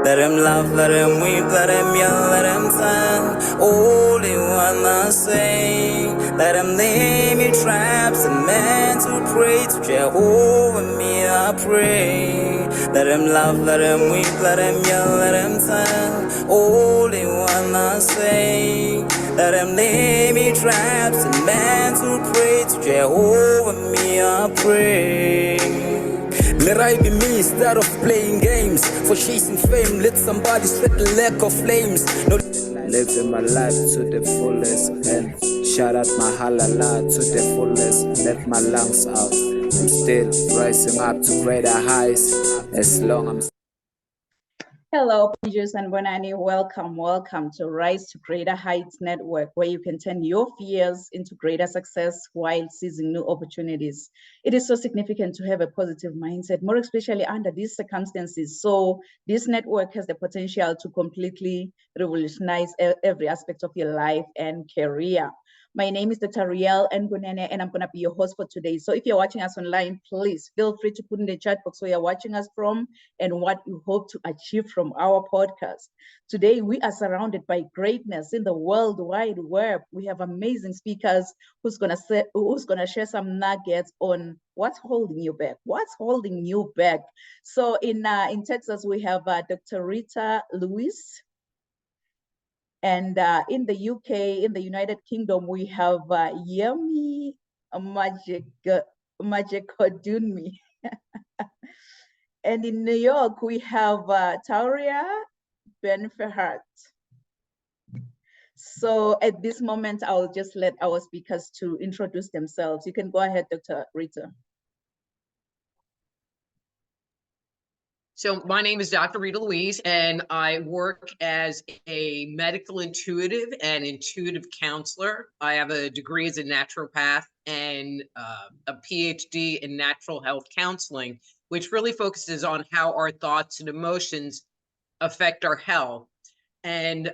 Let him laugh, let him weep, let him yell, let him sing. All they wanna say. Let him name me traps and men to pray to Jehovah, me I pray. Let him laugh, let him weep, let him yell, let him sing. All they wanna say. Let him name me traps and men to pray to Jehovah, me I pray. Let I be me instead of playing games. For chasing fame, let somebody sweat the lack of flames. No, living my life to the fullest and shout out my halala to the fullest. Let my lungs out. I'm still rising up to greater heights as long as Hello, Pijus and Bonani. Welcome to Rise to Greater Heights Network, where you can turn your fears into greater success while seizing new opportunities. It is so significant to have a positive mindset, more especially under these circumstances. So this network has the potential to completely revolutionize every aspect of your life and career. My name is Dr. Riel Ngunene, and I'm going to be your host for today. So if you're watching us online, please feel free to put in the chat box where you're watching us from and what you hope to achieve from our podcast. Today, we are surrounded by greatness in the World Wide Web. We have amazing speakers who's going to share some nuggets on what's holding you back. What's holding you back? So in Texas, we have Dr. Rita Lewis. And in the UK, in the United Kingdom, we have Yemi Majekodunmi. And in New York, we have Tauria Benferhat. So at this moment, I'll just let our speakers to introduce themselves. You can go ahead, Dr. Rita. So my name is Dr. Rita Louise, and I work as a medical intuitive and intuitive counselor. I have a degree as a naturopath and a PhD in natural health counseling, which really focuses on how our thoughts and emotions affect our health. And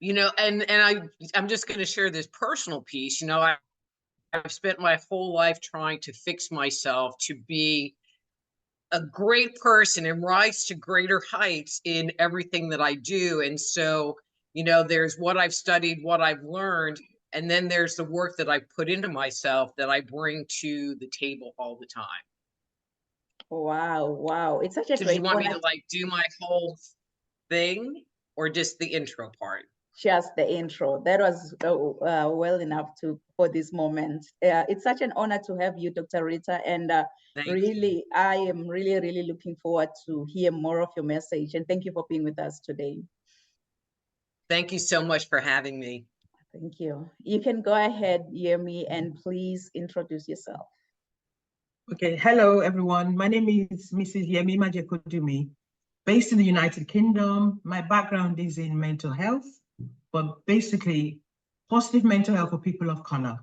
you know, and I'm just going to share this personal piece. You know, I've spent my whole life trying to fix myself to be a great person and rise to greater heights in everything that I do. And so, you know, there's what I've studied, what I've learned, and then there's the work that I put into myself that I bring to the table all the time. Wow. It's such a So great do you want me to like do my whole thing or just the intro part? Just the intro. That was well enough for this moment. It's such an honor to have you, Dr. Rita, and really, I am really looking forward to hear more of your message. And thank you for being with us today. Thank you so much for having me. Thank you. You can go ahead, Yemi, and please introduce yourself. Okay, hello everyone. My name is Mrs. Yemi Majekodunmi, based in the United Kingdom. My background is in mental health, but basically positive mental health for people of color.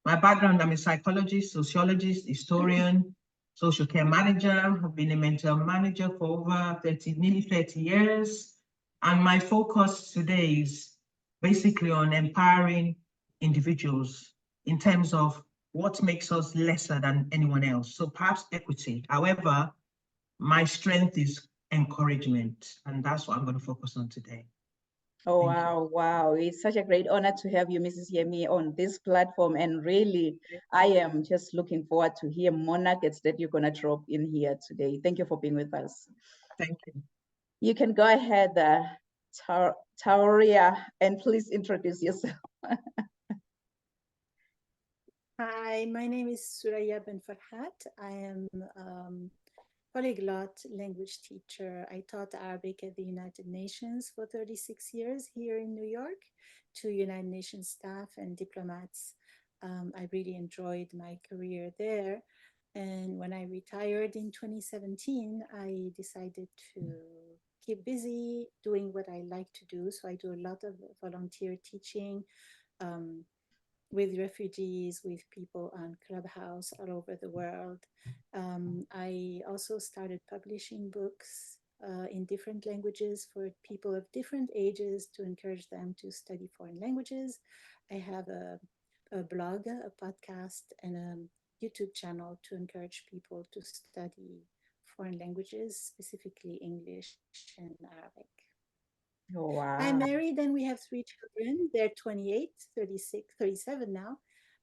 My background, I'm a psychologist, sociologist, historian, social care manager. I've been a mental manager for over nearly 30 years. And my focus today is basically on empowering individuals in terms of what makes us lesser than anyone else. So perhaps equity. However, my strength is encouragement, and that's what I'm going to focus on today. Oh, wow. It's such a great honor to have you, Mrs. Yemi, on this platform. And really, I am just looking forward to hear more nuggets that you're going to drop in here today. Thank you for being with us. Thank you. You can go ahead, Tauria, and please introduce yourself. Hi, my name is Suraya Benferhat. I am polyglot language teacher. I taught Arabic at the United Nations for 36 years here in New York to United Nations staff and diplomats. I really enjoyed my career there. And when I retired in 2017, I decided to keep busy doing what I like to do. So I do a lot of volunteer teaching um, with refugees, with people on Clubhouse all over the world. I also started publishing books in different languages for people of different ages to encourage them to study foreign languages. I have a blog, a podcast, and a YouTube channel to encourage people to study foreign languages, specifically English and Arabic. I'm Wow. married and we have 3 children. They're 28, 36, 37 now.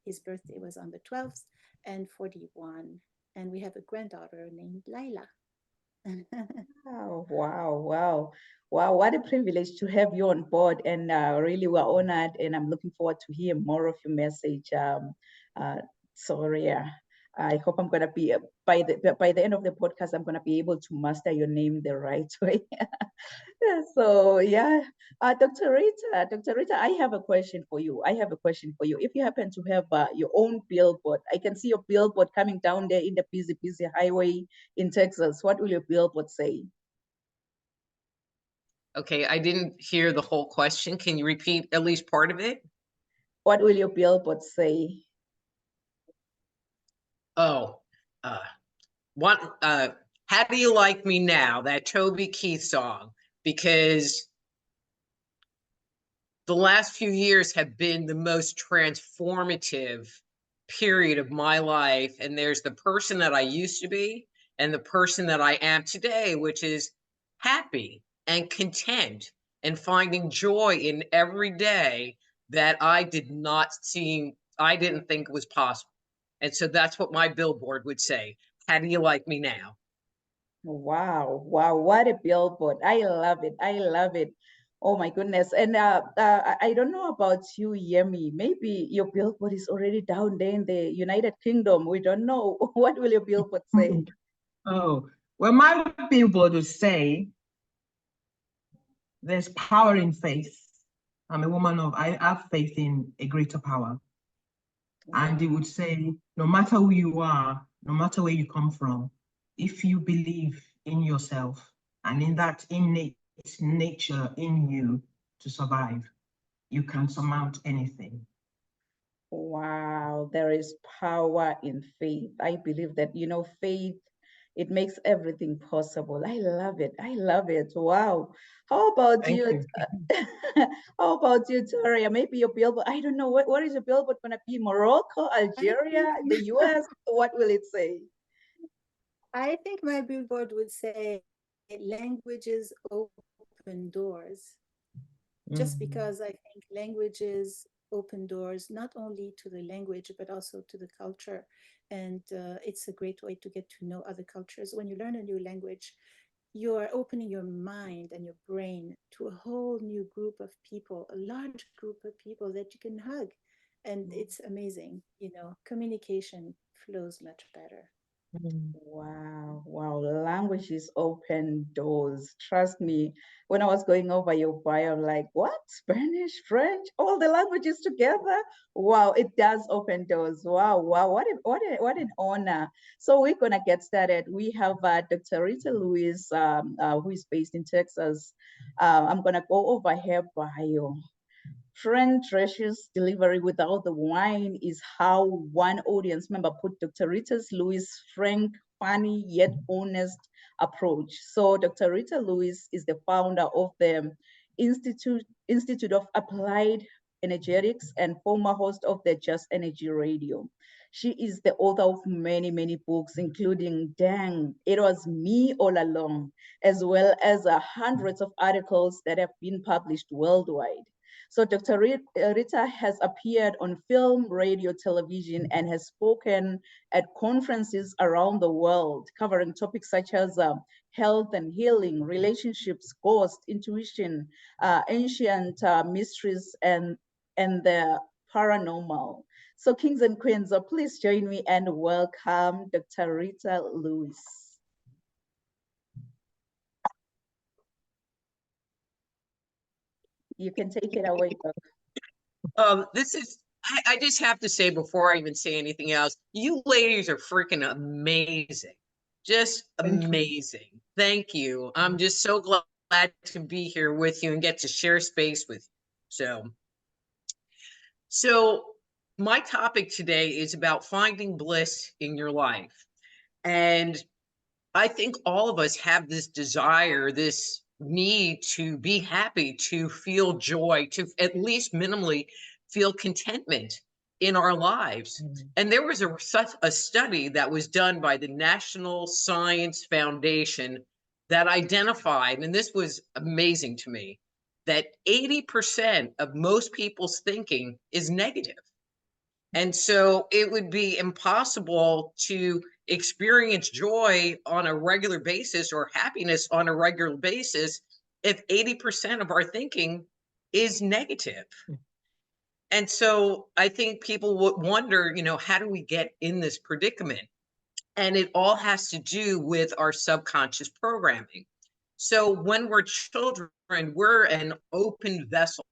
His birthday was on the 12th, and 41. And we have a granddaughter named Laila. Wow, wow, wow, wow. What a privilege to have you on board. And really, we're honored. And I'm looking forward to hear more of your message. Soria. I hope I'm going to be, by the end of the podcast, I'm going to be able to master your name the right way. So yeah, Dr. Rita, I have a question for you. If you happen to have your own billboard, I can see your billboard coming down there in the busy highway in Texas. What will your billboard say? Okay, I didn't hear the whole question. Can you repeat at least part of it? What will your billboard say? Oh, how do you like me now? That Toby Keith song, because the last few years have been the most transformative period of my life. And there's the person that I used to be and the person that I am today, which is happy and content and finding joy in every day that I didn't think was possible. And so that's what my billboard would say. How do you like me now? Wow, wow, what a billboard. I love it. I love it. Oh my goodness. And I don't know about you, Yemi. Maybe your billboard is already down there in the United Kingdom. We don't know. What will your billboard say? Oh, well, my billboard would say, there's power in faith. I'm a woman I have faith in a greater power. And it would say, no matter who you are, no matter where you come from, if you believe in yourself and in that innate nature in you to survive, you can surmount anything. Wow, there is power in faith. I believe that, faith, it makes everything possible. I love it. I love it. Wow. How about Thank you? you. How about you, Toria? Maybe your billboard, I don't know, what is your billboard going to be? Morocco, I Algeria, think the US? What will it say? I think my billboard would say languages open doors. Just because I think languages open doors not only to the language but also to the culture, and it's a great way to get to know other cultures. When you learn a new language, you are opening your mind and your brain to a whole new group of people, a large group of people that you can hug, and it's amazing. Communication flows much better. Wow, wow, languages open doors. Trust me, when I was going over your bio, I'm like, what? Spanish, French, all the languages together? Wow, it does open doors. Wow, wow, what an honor. So we're gonna get started. We have Dr. Rita Lewis, who is based in Texas. I'm gonna go over her bio. Frank Drescher's delivery without the wine is how one audience member put Dr. Rita Lewis' frank, funny, yet honest approach. So Dr. Rita Lewis is the founder of the Institute of Applied Energetics and former host of the Just Energy Radio. She is the author of many, many books, including Dang, It Was Me All Along, as well as hundreds of articles that have been published worldwide. So Dr. Rita has appeared on film, radio, television, and has spoken at conferences around the world, covering topics such as health and healing, relationships, ghost, intuition, ancient mysteries, and the paranormal. So kings and queens, please join me and welcome Dr. Rita Lewis. You can take it away, Doc. This is I just have to say before I even say anything else, you ladies are freaking amazing. Just Thank you. amazing. Thank you. I'm just so glad to be here with you and get to share space with you. So my topic today is about finding bliss in your life. And I think all of us have this desire, this need to be happy, to feel joy, to at least minimally feel contentment in our lives. And there was such a study that was done by the National Science Foundation that identified, and this was amazing to me, that 80% of most people's thinking is negative. And so it would be impossible to experience joy on a regular basis or happiness on a regular basis if 80% of our thinking is negative. And so I think people would wonder, how do we get in this predicament? And it all has to do with our subconscious programming. So when we're children, we're an open vessel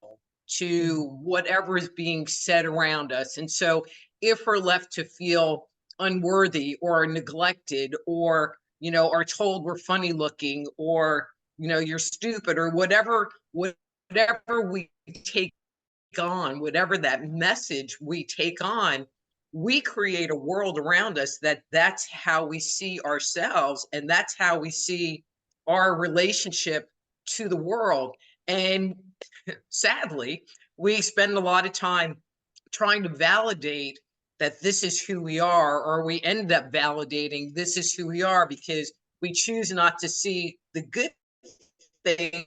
to whatever is being said around us. And so if we're left to feel unworthy or neglected, or, are told we're funny looking, or, you're stupid, or whatever we take on, whatever that message we take on, we create a world around us that's how we see ourselves, and that's how we see our relationship to the world. And sadly, we spend a lot of time trying to validate that this is who we are, or we end up validating this is who we are because we choose not to see the good things,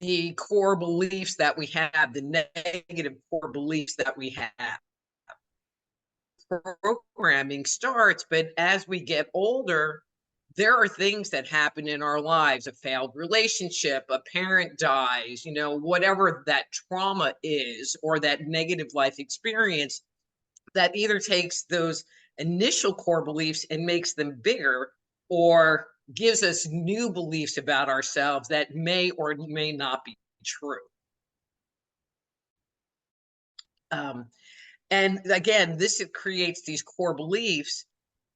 the core beliefs that we have, the negative core beliefs that we have. Programming starts, but as we get older, there are things that happen in our lives, a failed relationship, a parent dies, whatever that trauma is, or that negative life experience, that either takes those initial core beliefs and makes them bigger, or gives us new beliefs about ourselves that may or may not be true. And again, this creates these core beliefs,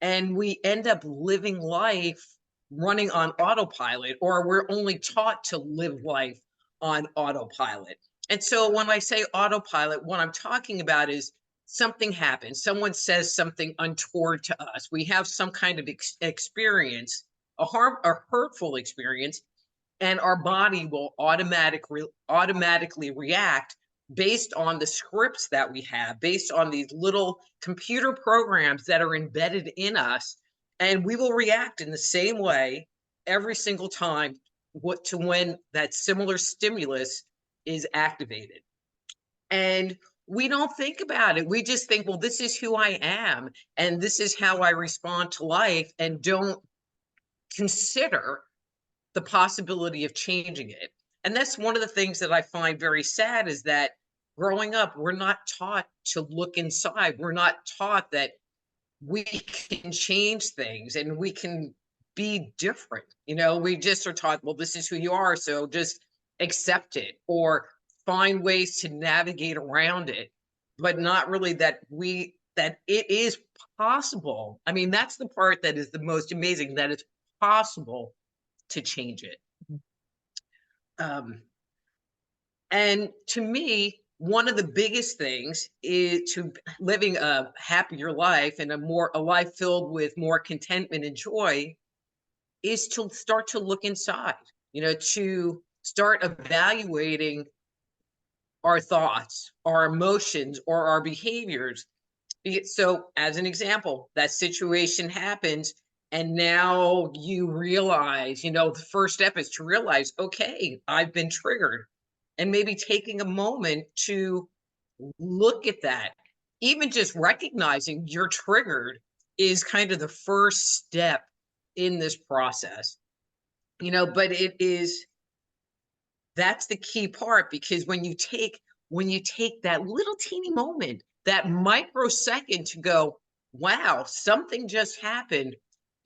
and we end up living life running on autopilot, or we're only taught to live life on autopilot. And so when I say autopilot, what I'm talking about is something happens. Someone says something untoward to us. We have some kind of experience, a hurtful experience, and our body will automatically react based on the scripts that we have, based on these little computer programs that are embedded in us. And we will react in the same way every single time to when that similar stimulus is activated. And we don't think about it. We just think, well, this is who I am, and this is how I respond to life, and don't consider the possibility of changing it. And that's one of the things that I find very sad, is that growing up, we're not taught to look inside. We're not taught that we can change things and we can be different. We just are taught, well, this is who you are, so just accept it, or find ways to navigate around it, but not really that it is possible. I mean, that's the part that is the most amazing, that it's possible to change it. And to me, one of the biggest things is to living a happier life and a life filled with more contentment and joy is to start to look inside, to start evaluating our thoughts, our emotions, or our behaviors. So as an example, that situation happens, and now you realize, the first step is to realize, okay, I've been triggered. And maybe taking a moment to look at that. Even just recognizing you're triggered is kind of the first step in this process. But that's the key part, because when you take that little teeny moment, that microsecond, to go, wow, something just happened,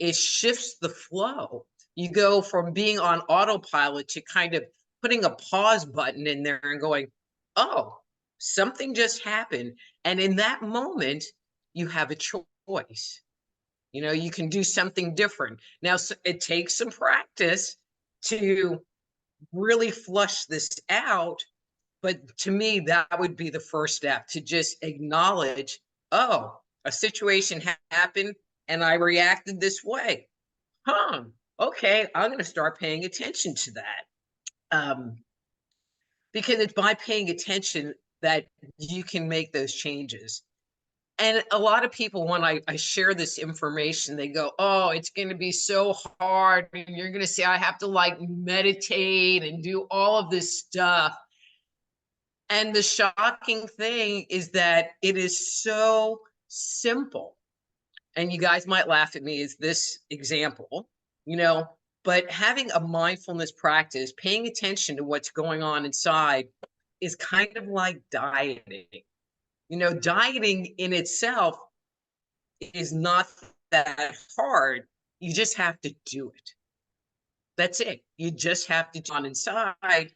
it shifts the flow. You go from being on autopilot to kind of putting a pause button in there and going, oh, something just happened. And in that moment, you have a choice. You know, you can do something different. Now, it takes some practice to really flush this out. But to me, that would be the first step, to just acknowledge, oh, a situation happened and I reacted this way. Okay, I'm going to start paying attention to that. Because it's by paying attention that you can make those changes. And a lot of people, when I share this information, they go, oh, it's going to be so hard. And you're going to say, I have to like meditate and do all of this stuff. And the shocking thing is that it is so simple. And you guys might laugh at me as this example, you know, but having a mindfulness practice, paying attention to what's going on inside, is kind of like dieting. You know, dieting in itself is not that hard. You just have to do it. That's it. You just have to on inside.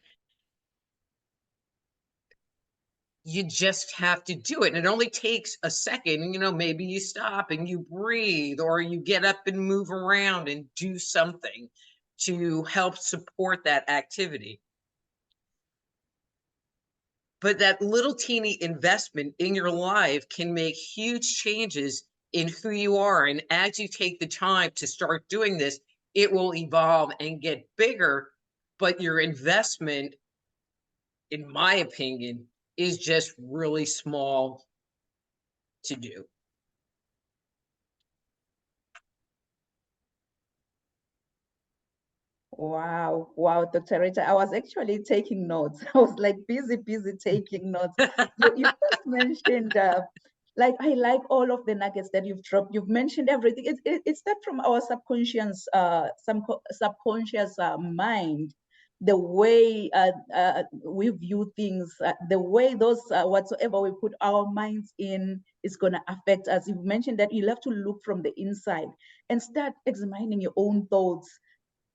You just have to do it. And it only takes a second. You know, maybe you stop and you breathe, or you get up and move around and do something to help support that activity. But that little teeny investment in your life can make huge changes in who you are. And as you take the time to start doing this, it will evolve and get bigger. But your investment, in my opinion, is just really small to do. Wow, wow, Dr. Rita, I was actually taking notes. I was like busy taking notes. You just mentioned, like, I like all of the nuggets that you've dropped. You've mentioned everything. It's that from our subconscious, subconscious mind, the way we view things, the way those whatsoever we put our minds in is going to affect us. You've mentioned that you'll have to look from the inside and start examining your own thoughts.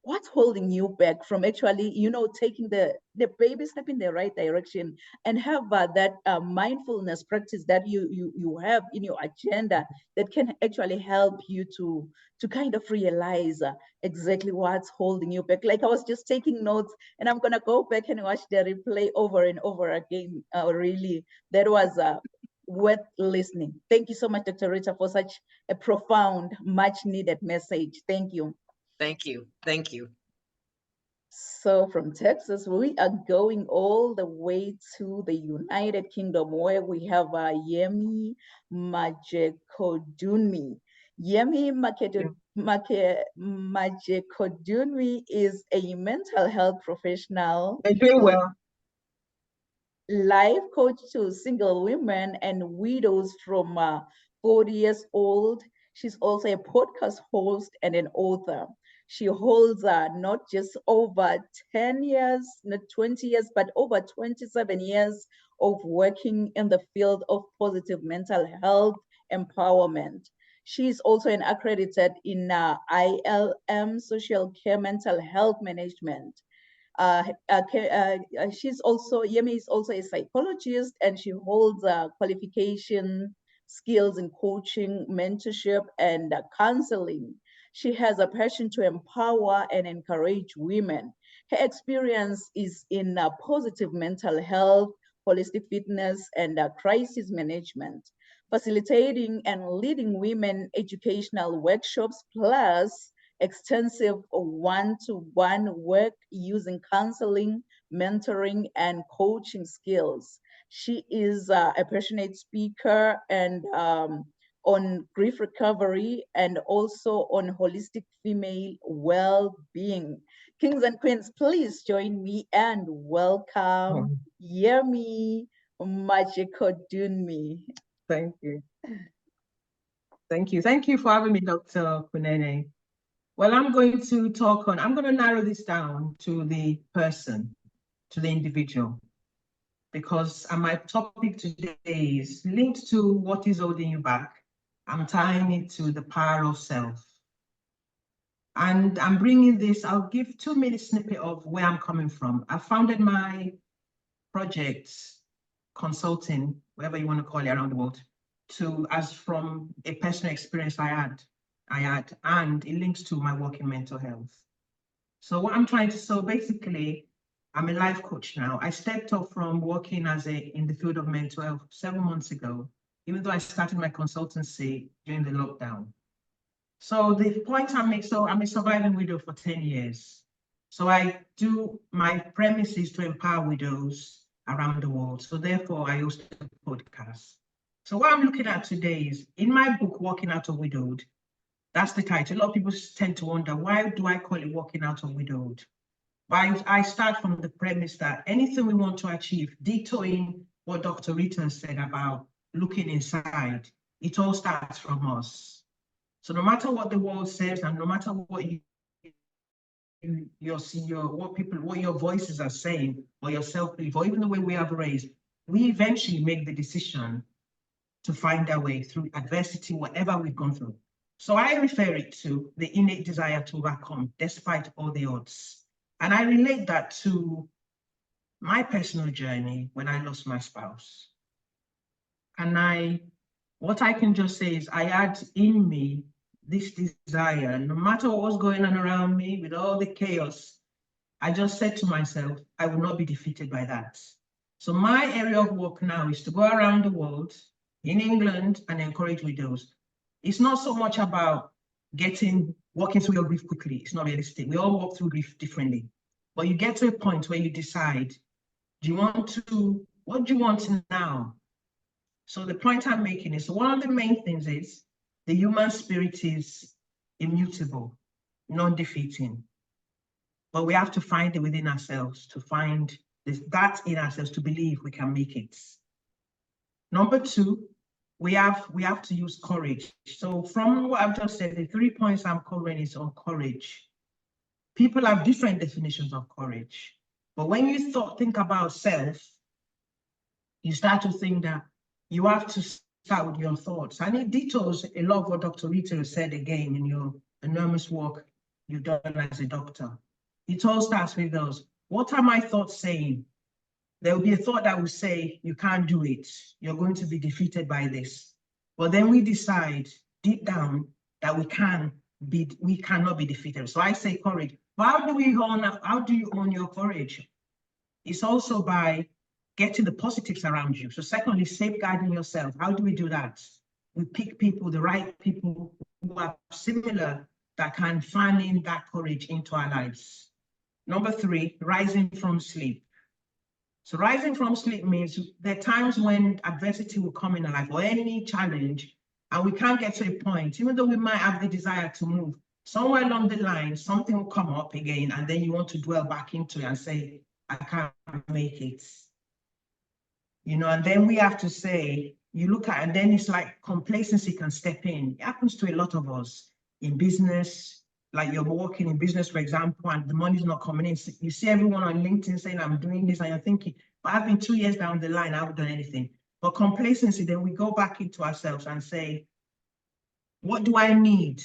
What's holding you back from actually, you know, taking the baby step in the right direction, and have that mindfulness practice that you have in your agenda that can actually help you to kind of realize exactly what's holding you back. Like, I was just taking notes, and I'm gonna go back and watch the replay over and over again. Really, that was worth listening. Thank you so much, Dr. Rita, for such a profound, much needed message. Thank you. Thank you. Thank you. So from Texas, we are going all the way to the United Kingdom, where we have Yemi Majekodunmi. Yemi Majekodunmi is a mental health professional. They're doing well. Life coach to single women and widows from 40 years old. She's also a podcast host and an author. She holds not just over 10 years, not 20 years, but over 27 years of working in the field of positive mental health empowerment. She's also an accredited in ILM, Social Care Mental Health Management. Yemi is also a psychologist, and she holds qualification skills in coaching, mentorship, and counseling. She has a passion to empower and encourage women. Her experience is in positive mental health, holistic fitness, and crisis management, facilitating and leading women educational workshops, plus extensive one-to-one work using counseling, mentoring, and coaching skills. She is a passionate speaker and on grief recovery, and also on holistic female well-being. Kings and queens, please join me and welcome Yemi Majekodunmi. Thank you. Thank you. Thank you for having me, Dr. Kunene. Well, I'm going to narrow this down to the person, to the individual, because my topic today is linked to what is holding you back. I'm tying it to the power of self. And I'm bringing this, I'll give 2-minute snippet of where I'm coming from. I founded my projects, consulting, whatever you want to call it around the world, as from a personal experience I had, and it links to my work in mental health. So what I'm trying to, so basically, I'm a life coach now. I stepped off from working in the field of mental health 7 months ago, even though I started my consultancy during the lockdown. So the point I make, so I'm a surviving widow for 10 years. So my premise is to empower widows around the world. So therefore I host a podcast. So what I'm looking at today is, in my book, Walking Out of Widowhood, that's the title. A lot of people tend to wonder, why do I call it Walking Out of Widowhood? But I start from the premise that anything we want to achieve, detouring what Dr. Rita said about looking inside, it all starts from us. So no matter what the world says, and no matter what what your voices are saying, or your self-belief, or even the way we have raised, we eventually make the decision to find our way through adversity, whatever we've gone through. So I refer it to the innate desire to overcome despite all the odds. And I relate that to my personal journey when I lost my spouse. And what I can just say is, I had in me this desire, no matter what was going on around me with all the chaos, I just said to myself, I will not be defeated by that. So my area of work now is to go around the world in England and encourage widows. It's not so much about walking through your grief quickly. It's not realistic. We all walk through grief differently. But you get to a point where you decide, what do you want now? So the point I'm making is, one of the main things is the human spirit is immutable, non-defeating. But we have to find it within ourselves, to find that in ourselves, to believe we can make it. Number 2, we have to use courage. So from what I've just said, the 3 points I'm covering is on courage. People have different definitions of courage. But when you think about self, you start to think that you have to start with your thoughts. And it details a lot of what Dr. Rita said again in your enormous work you've done as a doctor. It all starts with those. What are my thoughts saying? There will be a thought that will say, you can't do it. You're going to be defeated by this. But then we decide deep down that we cannot be defeated. So I say courage. But how do you own your courage? It's also by getting the positives around you. So secondly, safeguarding yourself. How do we do that? We pick people, the right people who are similar, that can fan in that courage into our lives. Number 3, rising from sleep. So rising from sleep means there are times when adversity will come in our life, or any challenge, and we can't get to a point, even though we might have the desire to move, somewhere along the line, something will come up again, and then you want to dwell back into it and say, I can't make it. And then we have to say, and then it's like complacency can step in. It happens to a lot of us in business, like you're working in business, for example, and the money's not coming in. So you see everyone on LinkedIn saying, I'm doing this, and you're thinking, but I've been 2 years down the line, I haven't done anything. But complacency, then we go back into ourselves and say, what do I need?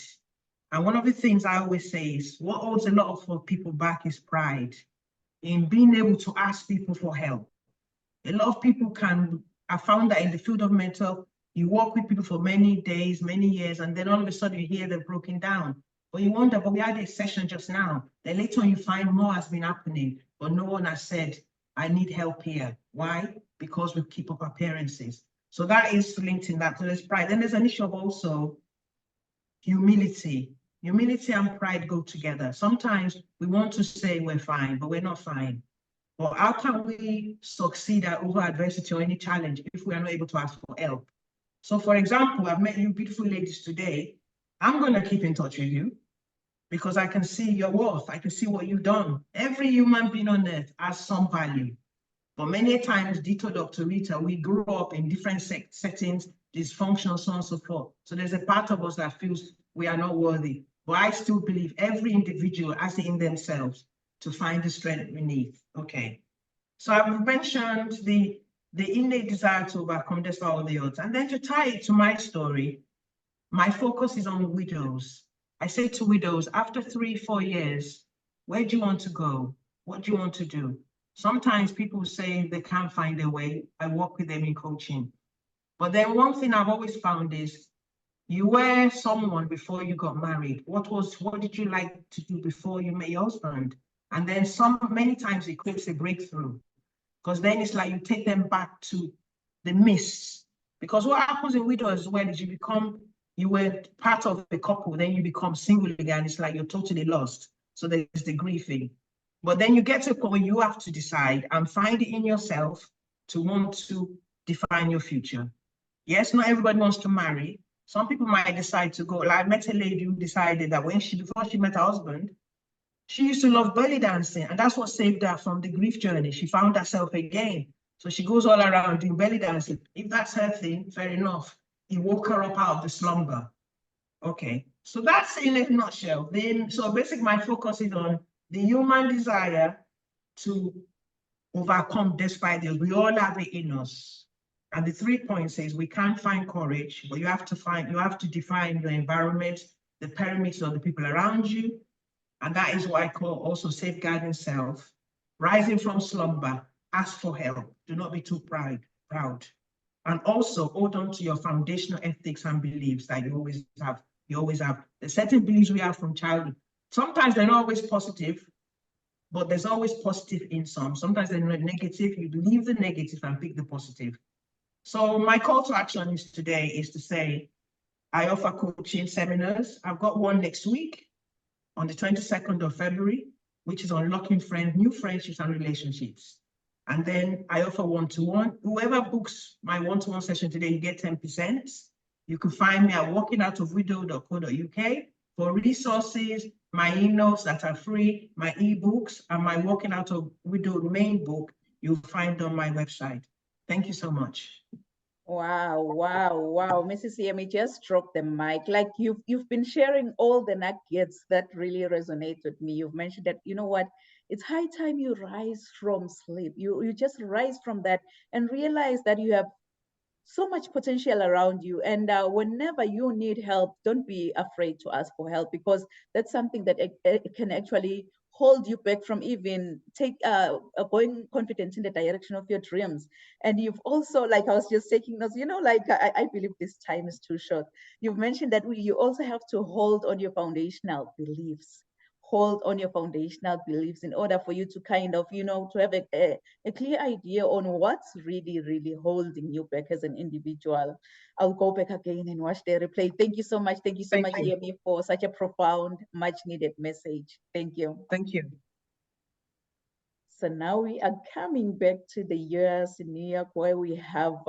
And one of the things I always say is, what holds a lot of people back is pride in being able to ask people for help. A lot of people I found that in the field of mental, you work with people for many days, many years, and then all of a sudden you hear they're broken down. But you wonder, but we had a session just now. Then later on you find more has been happening, but no one has said, I need help here. Why? Because we keep up appearances. So that is linked in that. So there's pride. Then there's an issue of also humility. Humility and pride go together. Sometimes we want to say we're fine, but we're not fine. But how can we succeed over adversity or any challenge if we are not able to ask for help? So for example, I've met you beautiful ladies today. I'm going to keep in touch with you because I can see your worth. I can see what you've done. Every human being on earth has some value. But many times, Dito, Dr. Rita, we grew up in different settings, dysfunctional, so on and so forth. So there's a part of us that feels we are not worthy. But I still believe every individual has it in themselves to find the strength we need. Okay. So I've mentioned the innate desire to overcome despite all the odds. And then to tie it to my story, my focus is on widows. I say to widows, after 3-4 years, where do you want to go? What do you want to do? Sometimes people say they can't find their way. I work with them in coaching. But then one thing I've always found is you were someone before you got married. What did you like to do before you met your husband? And then many times it creates a breakthrough, because then it's like you take them back to the mist. Because what happens in widow as well is you were part of a couple, then you become single again. It's like you're totally lost. So there's the grieving. But then you get to a point where you have to decide and find it in yourself to want to define your future. Yes, not everybody wants to marry. Some people might decide to go. Like I met a lady who decided that before she met her husband, she used to love belly dancing, and that's what saved her from the grief journey. She found herself again. So she goes all around doing belly dancing. If that's her thing, fair enough. He woke her up out of the slumber. Okay, so that's in a nutshell. So basically my focus is on the human desire to overcome despite this. We all have it in us. And the 3 points is we can't find courage, but you have to define your environment, the perimeters of the people around you. And that is what I call also safeguarding self, rising from slumber, ask for help. Do not be too proud. And also hold on to your foundational ethics and beliefs that you always have. You always have the certain beliefs we have from childhood. Sometimes they're not always positive, but there's always positive in some. Sometimes they're negative. You leave the negative and pick the positive. So my call to action today is to say, I offer coaching seminars. I've got one next week on the 22nd of February, which is unlocking new friendships and relationships. And then I offer one-to-one. Whoever books my one-to-one session today, you get 10%. You can find me at walkingoutofwidow.co.uk for resources, my emails that are free, my ebooks, and my Walking Out of Widow main book, you'll find on my website. Thank you so much. Wow, wow, wow. Mrs. Yemi, just drop the mic. Like you've been sharing all the nuggets that really resonate with me. You've mentioned that, you know what, it's high time you rise from sleep. You just rise from that and realize that you have so much potential around you. And whenever you need help, don't be afraid to ask for help, because that's something that it can actually hold you back from even going confident in the direction of your dreams. And you've also, like I was just taking notes, you know, like I believe this time is too short. You've mentioned that you also have to hold on your foundational beliefs. Hold on your foundational beliefs in order for you to kind of, you know, to have a clear idea on what's really, really holding you back as an individual. I'll go back again and watch the replay. Thank you so much. Thank you so much, Yemi, for such a profound, much needed message. Thank you. Thank you. So now we are coming back to the US in New York, where we have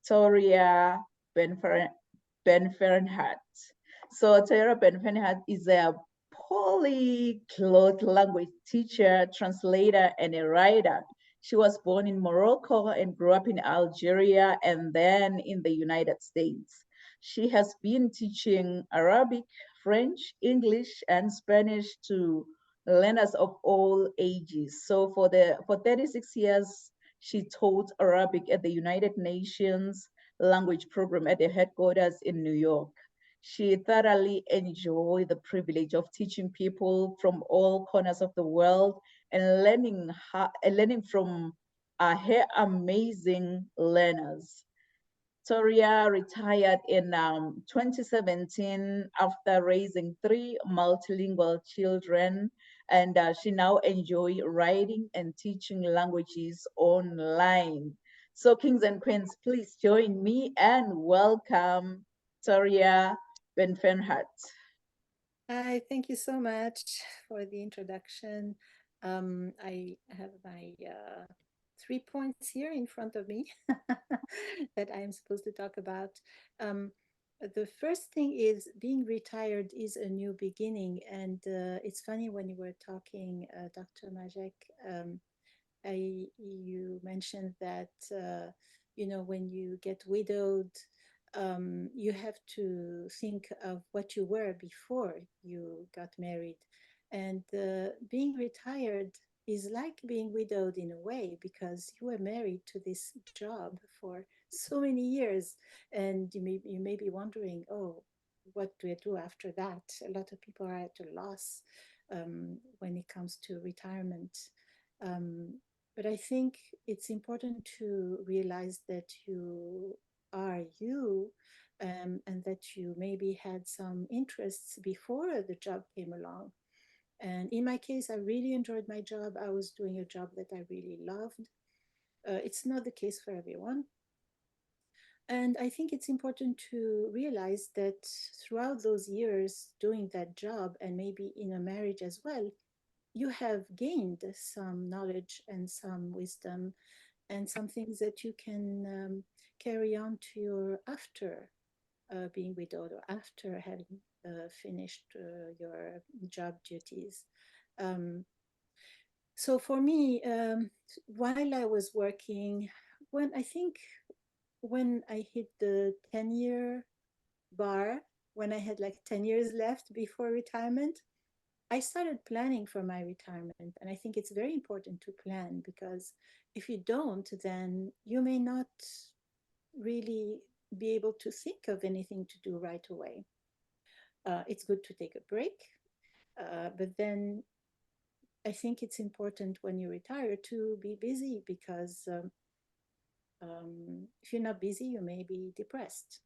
Toria Ben-Fernhat. So Toria Ben-Fernhat is a polyglot language teacher, translator, and a writer. She was born in Morocco and grew up in Algeria and then in the United States. She has been teaching Arabic, French, English, and Spanish to learners of all ages. So for 36 years, she taught Arabic at the United Nations Language Program at the headquarters in New York. She thoroughly enjoyed the privilege of teaching people from all corners of the world and learning from her amazing learners. Toria retired in 2017 after raising 3 multilingual children, and she now enjoys writing and teaching languages online. So kings and queens, please join me and welcome Toria Ben-Fernhat. Hi, thank you so much for the introduction. I have my 3 points here in front of me that I am supposed to talk about. The first thing is being retired is a new beginning. And it's funny when you were talking, Dr. Majek, you mentioned that, you know, when you get widowed, you have to think of what you were before you got married. And being retired is like being widowed in a way, because you were married to this job for so many years, and you may be wondering, oh, what do I do after that? A lot of people are at a loss when it comes to retirement. But I think it's important to realize that you are you, and that you maybe had some interests before the job came along. And in my case, I really enjoyed my job. I was doing a job that I really loved. It's not the case for everyone. And I think it's important to realize that throughout those years doing that job, and maybe in a marriage as well, you have gained some knowledge and some wisdom and some things that you can carry on to your after being widowed or after having finished your job duties. So for me, while I was working, when I hit the 10-year bar, when I had like 10 years left before retirement, I started planning for my retirement. And I think it's very important to plan, because if you don't, then you may not really be able to think of anything to do right away. It's good to take a break, but then I think it's important when you retire to be busy, because if you're not busy, you may be depressed.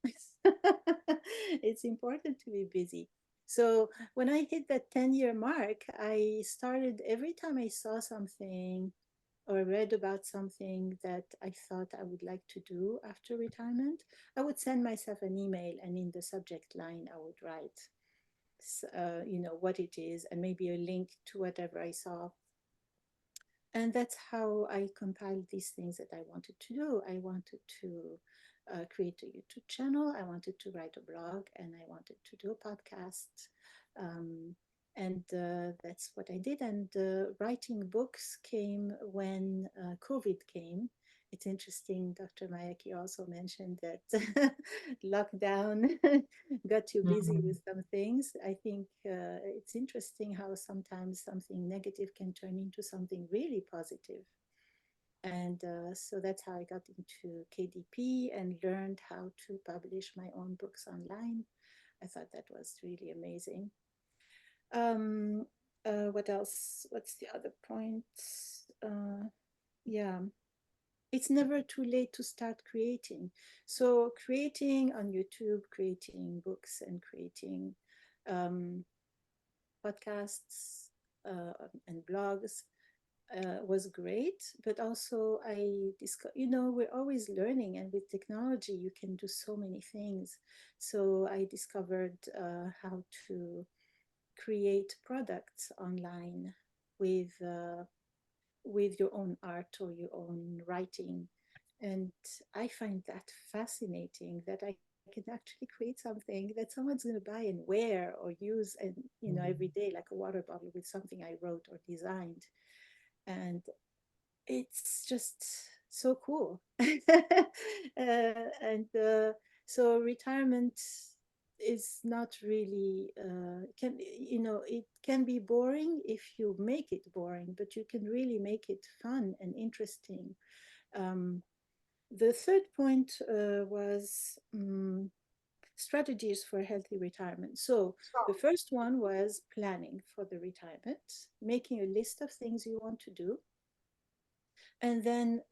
It's important to be busy. So when I hit that 10-year mark, I started, every time I saw something or read about something that I thought I would like to do after retirement, I would send myself an email, and in the subject line, I would write, what it is, and maybe a link to whatever I saw. And that's how I compiled these things that I wanted to do. I wanted to create a YouTube channel. I wanted to write a blog, and I wanted to do a podcast. And that's what I did. And writing books came when COVID came. It's interesting, Dr. Mayaki also mentioned that lockdown got you busy with some things. I think it's interesting how sometimes something negative can turn into something really positive. And so that's how I got into KDP and learned how to publish my own books online. I thought that was really amazing. What else? What's the other point? Yeah, it's never too late to start creating. So creating on YouTube, creating books, and creating podcasts and blogs was great. But also we're always learning, and with technology, you can do so many things. So I discovered how to create products online with your own art or your own writing. And I find that fascinating, that I can actually create something that someone's going to buy and wear or use, and every day, like a water bottle with something I wrote or designed. And it's just so cool. And so retirement is not really it can be boring if you make it boring, but you can really make it fun and interesting. The third point was strategies for healthy retirement. So the first one was planning for the retirement, making a list of things you want to do. And then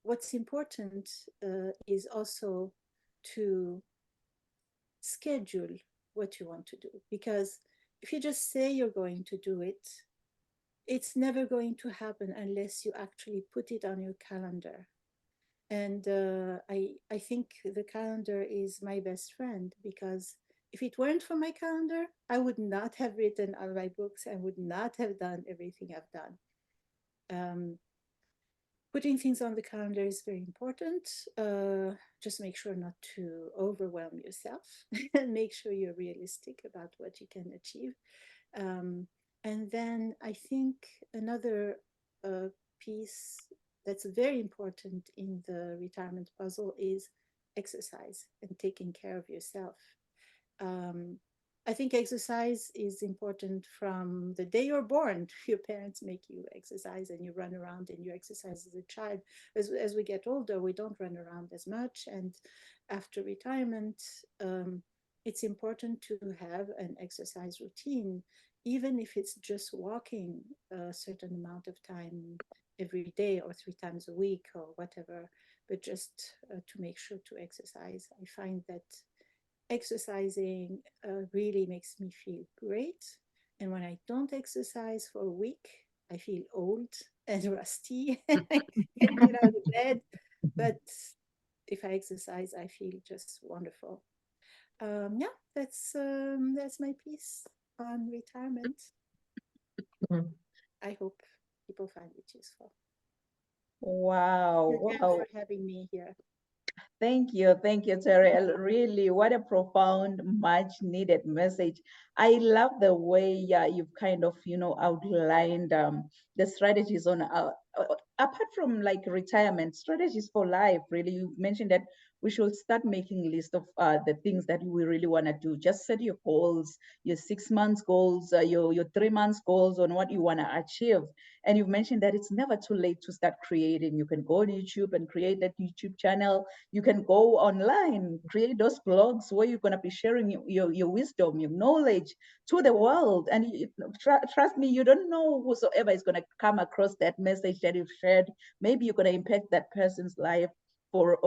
what's important is also to schedule what you want to do. Because if you just say you're going to do it, it's never going to happen unless you actually put it on your calendar. And I think the calendar is my best friend, because if it weren't for my calendar, I would not have written all my books. I would not have done everything I've done. Putting things on the calendar is very important. Just make sure not to overwhelm yourself and make sure you're realistic about what you can achieve. And then I think another piece that's very important in the retirement puzzle is exercise and taking care of yourself. I think exercise is important from the day you're born. Your parents make you exercise and you run around and you exercise as a child. As we get older, we don't run around as much. And after retirement, it's important to have an exercise routine, even if it's just walking a certain amount of time every day or 3 times a week or whatever, but just to make sure to exercise. I find that exercising really makes me feel great. And when I don't exercise for a week, I feel old and rusty and I can't get out of bed. But if I exercise, I feel just wonderful. Yeah, that's my piece on retirement. I hope people find it useful. Wow. Thank you for having me here. Thank you, Terry. Really, what a profound, much needed message. I love the way you've kind of, outlined the strategies on, apart from like retirement, strategies for life. Really, you mentioned that we should start making a list of the things that we really want to do. Just set your goals, your 6 months goals, your 3 months goals on what you want to achieve. And you've mentioned that it's never too late to start creating. You can go on YouTube and create that YouTube channel. You can go online, create those blogs where you're going to be sharing your wisdom, your knowledge to the world. And trust me, you don't know whosoever is going to come across that message that you've shared. Maybe you're going to impact that person's life for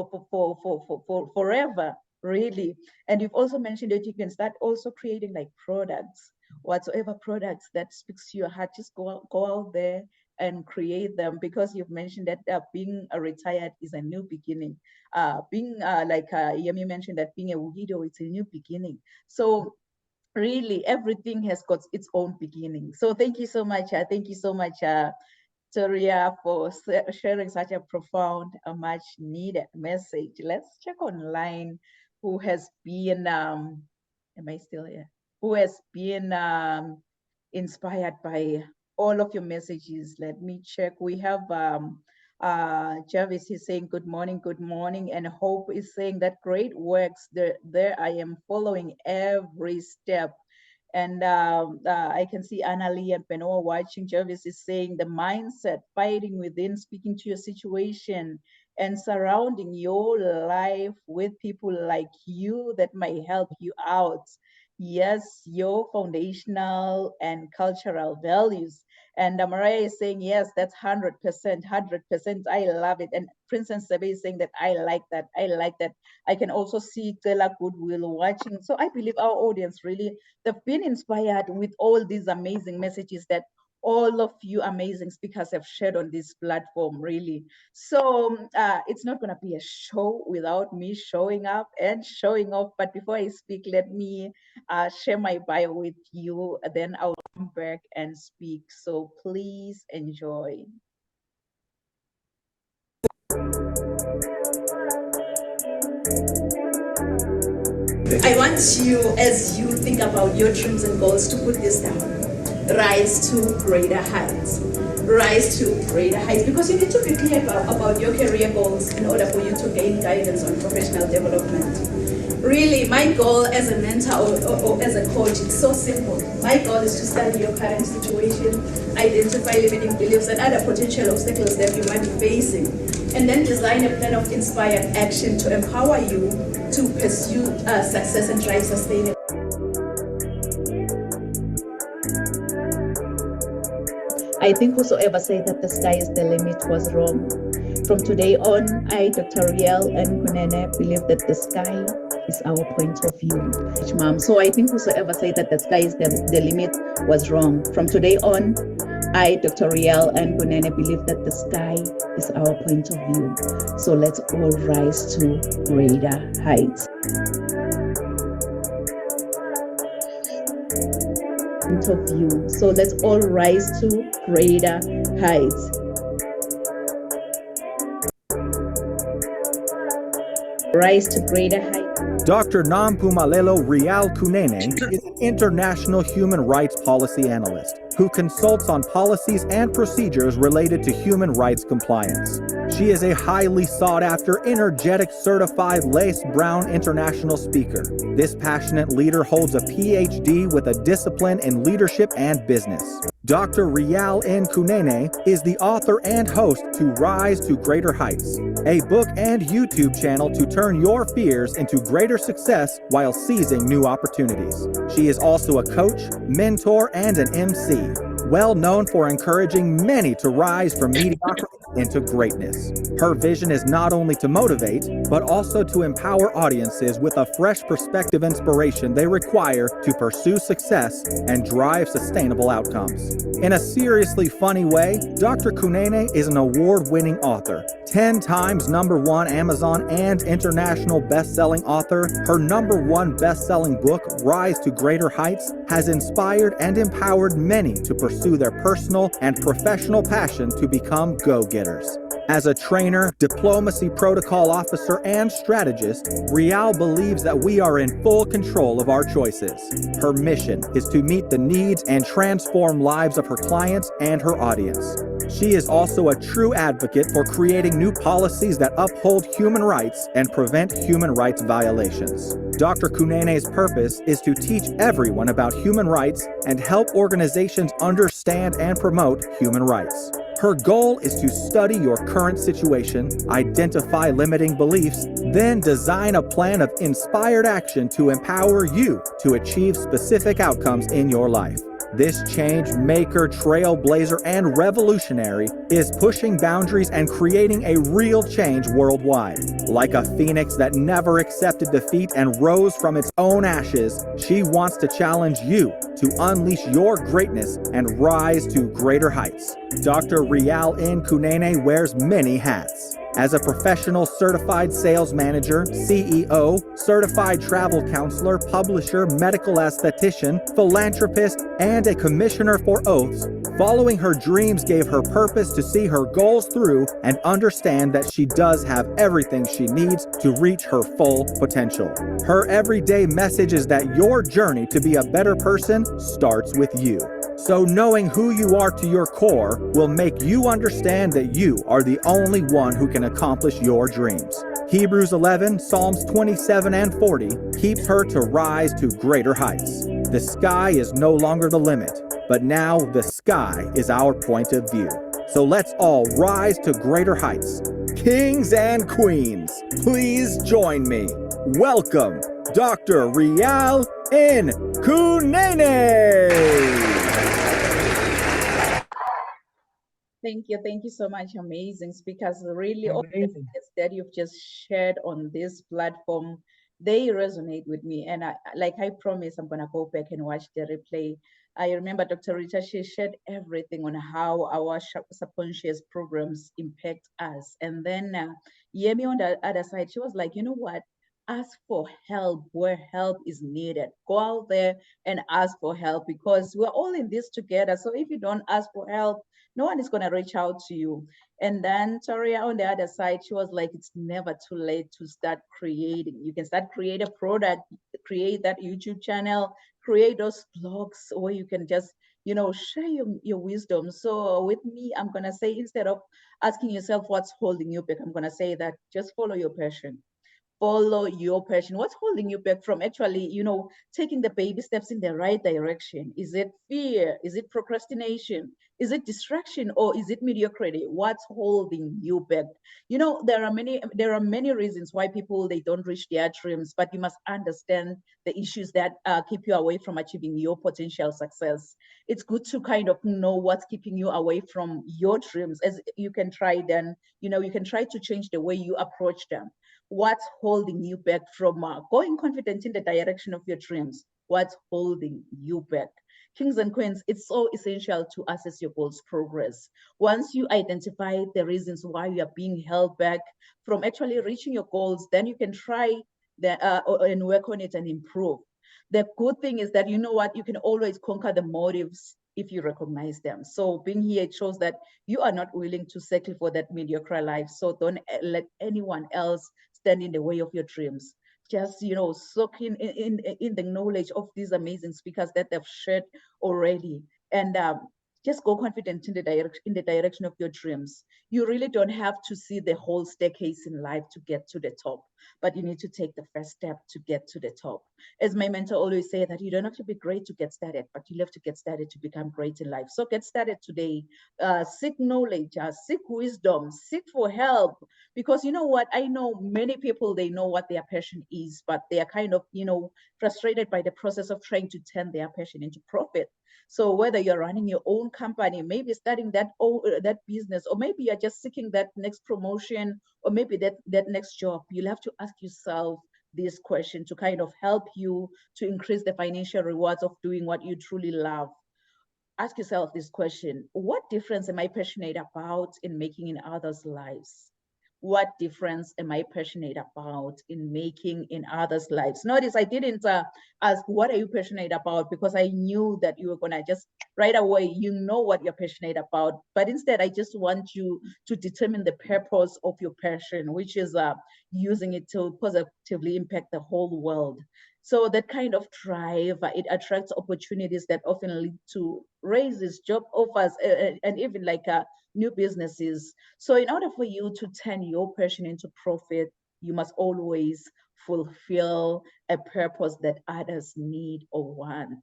forever, really. And you've also mentioned that you can start also creating like products, whatsoever products that speaks to your heart. Just go out there and create them, because you've mentioned that being retired is a new beginning. Being like Yemi mentioned, that being a widow, it's a new beginning. So really everything has got its own beginning. So thank you so much. Thank you so much, Toria, for sharing such a profound, much needed message. Let's check online who has been, am I still here? Who has been inspired by all of your messages. Let me check. We have Jarvis is saying good morning, and Hope is saying that great works. There I am following every step. And I can see Annalie and Benoit watching. Jarvis is saying the mindset, fighting within, speaking to your situation, and surrounding your life with people like you that may help you out. Yes, your foundational and cultural values. And Mariah is saying, yes, that's 100%, 100%. I love it. And Princess Sebe is saying that I like that. I like that. I can also see Stella Goodwill watching. So I believe our audience really, they've been inspired with all these amazing messages that all of you amazing speakers have shared on this platform, really. So it's not going to be a show without me showing up and showing off. But before I speak, let me share my bio with you. Then I'll come back and speak. So please enjoy. I want you, as you think about your dreams and goals, to put this down. Rise to greater heights. Rise to greater heights, because you need to be clear about your career goals in order for you to gain guidance on professional development. Really, my goal as a mentor or as a coach, it's so simple. My goal is to study your current situation, identify limiting beliefs and other potential obstacles that you might be facing, and then design a plan of inspired action to empower you to pursue success and drive sustainable. I think whosoever said that the sky is the limit was wrong. From today on, I, Dr. Riel and Kunene, believe that the sky is our point of view. Mom. So I think whosoever said that the sky is the limit was wrong. From today on, I, Dr. Riel and Kunene, believe that the sky is our point of view. So let's all rise to greater heights. Of view. So let's all rise to greater heights. Rise to greater heights. Dr. Nampumelelo Rial Kunene is an international human rights policy analyst who consults on policies and procedures related to human rights compliance. She is a highly sought after, energetic, certified Lace Brown international speaker. This passionate leader holds a PhD with a discipline in leadership and business. Dr. Rial N. Kunene is the author and host to Rise to Greater Heights, a book and YouTube channel to turn your fears into greater success while seizing new opportunities. She is also a coach, mentor, and an MC, well known for encouraging many to rise from mediocrity into greatness. Her vision is not only to motivate, but also to empower audiences with a fresh perspective inspiration they require to pursue success and drive sustainable outcomes. In a seriously funny way, Dr. Kunene is an award-winning author, 10 times #1 Amazon and international best-selling author. Her #1 best-selling book, Rise to Greater Heights, has inspired and empowered many to pursue their personal and professional passion to become go-getters. As a trainer, diplomacy protocol officer, and strategist, Rial believes that we are in full control of our choices. Her mission is to meet the needs and transform lives of her clients and her audience. She is also a true advocate for creating new policies that uphold human rights and prevent human rights violations. Dr. Kunene's purpose is to teach everyone about human rights and help organizations understand and promote human rights. Her goal is to study your current situation, identify limiting beliefs, then design a plan of inspired action to empower you to achieve specific outcomes in your life. This change maker, trailblazer, and revolutionary is pushing boundaries and creating a real change worldwide. Like a phoenix that never accepted defeat and rose from its own ashes, she wants to challenge you to unleash your greatness and rise to greater heights. Dr. Rial N. Kunene wears many hats. As a professional certified sales manager, CEO, certified travel counselor, publisher, medical esthetician, philanthropist, and a commissioner for oaths, following her dreams gave her purpose to see her goals through and understand that she does have everything she needs to reach her full potential. Her everyday message is that your journey to be a better person starts with you. So knowing who you are to your core will make you understand that you are the only one who can accomplish your dreams. Hebrews 11, Psalms 27 and 40 keeps her to rise to greater heights. The sky is no longer the limit, but now the sky is our point of view. So let's all rise to greater heights. Kings and queens, please join me. Welcome, Dr. Rial N. Kunene. Thank you so much, amazing speakers. Really, all the Amazing. things that you've just shared on this platform, they resonate with me. And like I promised, I'm gonna go back and watch the replay. I remember Dr. Rita, she shared everything on how our subconscious programs impact us. And then Yemi on the other side, she was like, you know what? Ask for help where help is needed. Go out there and ask for help because we're all in this together. So if you don't ask for help, no one is going to reach out to you. And then Toria on the other side, she was like, it's never too late to start creating. You can start create a product, create that YouTube channel, create those blogs where you can just, you know, share your wisdom. So with me, I'm going to say, instead of asking yourself what's holding you back, I'm going to say that just follow your passion. Follow your passion. What's holding you back from actually, you know, taking the baby steps in the right direction? Is it fear? Is it procrastination? Is it distraction, or is it mediocrity? What's holding you back? You know, there are many reasons why people, they don't reach their dreams, but you must understand the issues that keep you away from achieving your potential success. It's good to kind of know what's keeping you away from your dreams, as you can try then, you know, you can try to change the way you approach them. What's holding you back from going confident in the direction of your dreams? What's holding you back? Kings and queens, it's so essential to assess your goals' progress. Once you identify the reasons why you are being held back from actually reaching your goals, then you can try and work on it and improve. The good thing is that, you know what, you can always conquer the motives if you recognize them. So being here, it shows that you are not willing to settle for that mediocre life. So don't let anyone else stand in the way of your dreams. Just, you know, soak in the knowledge of these amazing speakers that they've shared already. And just go confident in the direction of your dreams. You really don't have to see the whole staircase in life to get to the top, but you need to take the first step to get to the top. As my mentor always say, that you don't have to be great to get started, but you have to get started to become great in life. So get started today. Seek knowledge, seek wisdom, seek for help. Because you know what, I know many people, they know what their passion is, but they are kind of, frustrated by the process of trying to turn their passion into profit. So whether you're running your own company, maybe starting that business, or maybe you're just seeking that next promotion, or maybe that next job, you'll have to ask yourself this question to kind of help you to increase the financial rewards of doing what you truly love. Ask yourself this question: what difference am I passionate about in making in others' lives? What difference am I passionate about in making in others' lives? Notice I didn't ask, what are you passionate about? Because I knew that you were gonna just right away, you know what you're passionate about. But instead, I just want you to determine the purpose of your passion, which is using it to positively impact the whole world. So that kind of drive, it attracts opportunities that often lead to raises, job offers, and even like new businesses. So in order for you to turn your passion into profit, you must always fulfill a purpose that others need or want.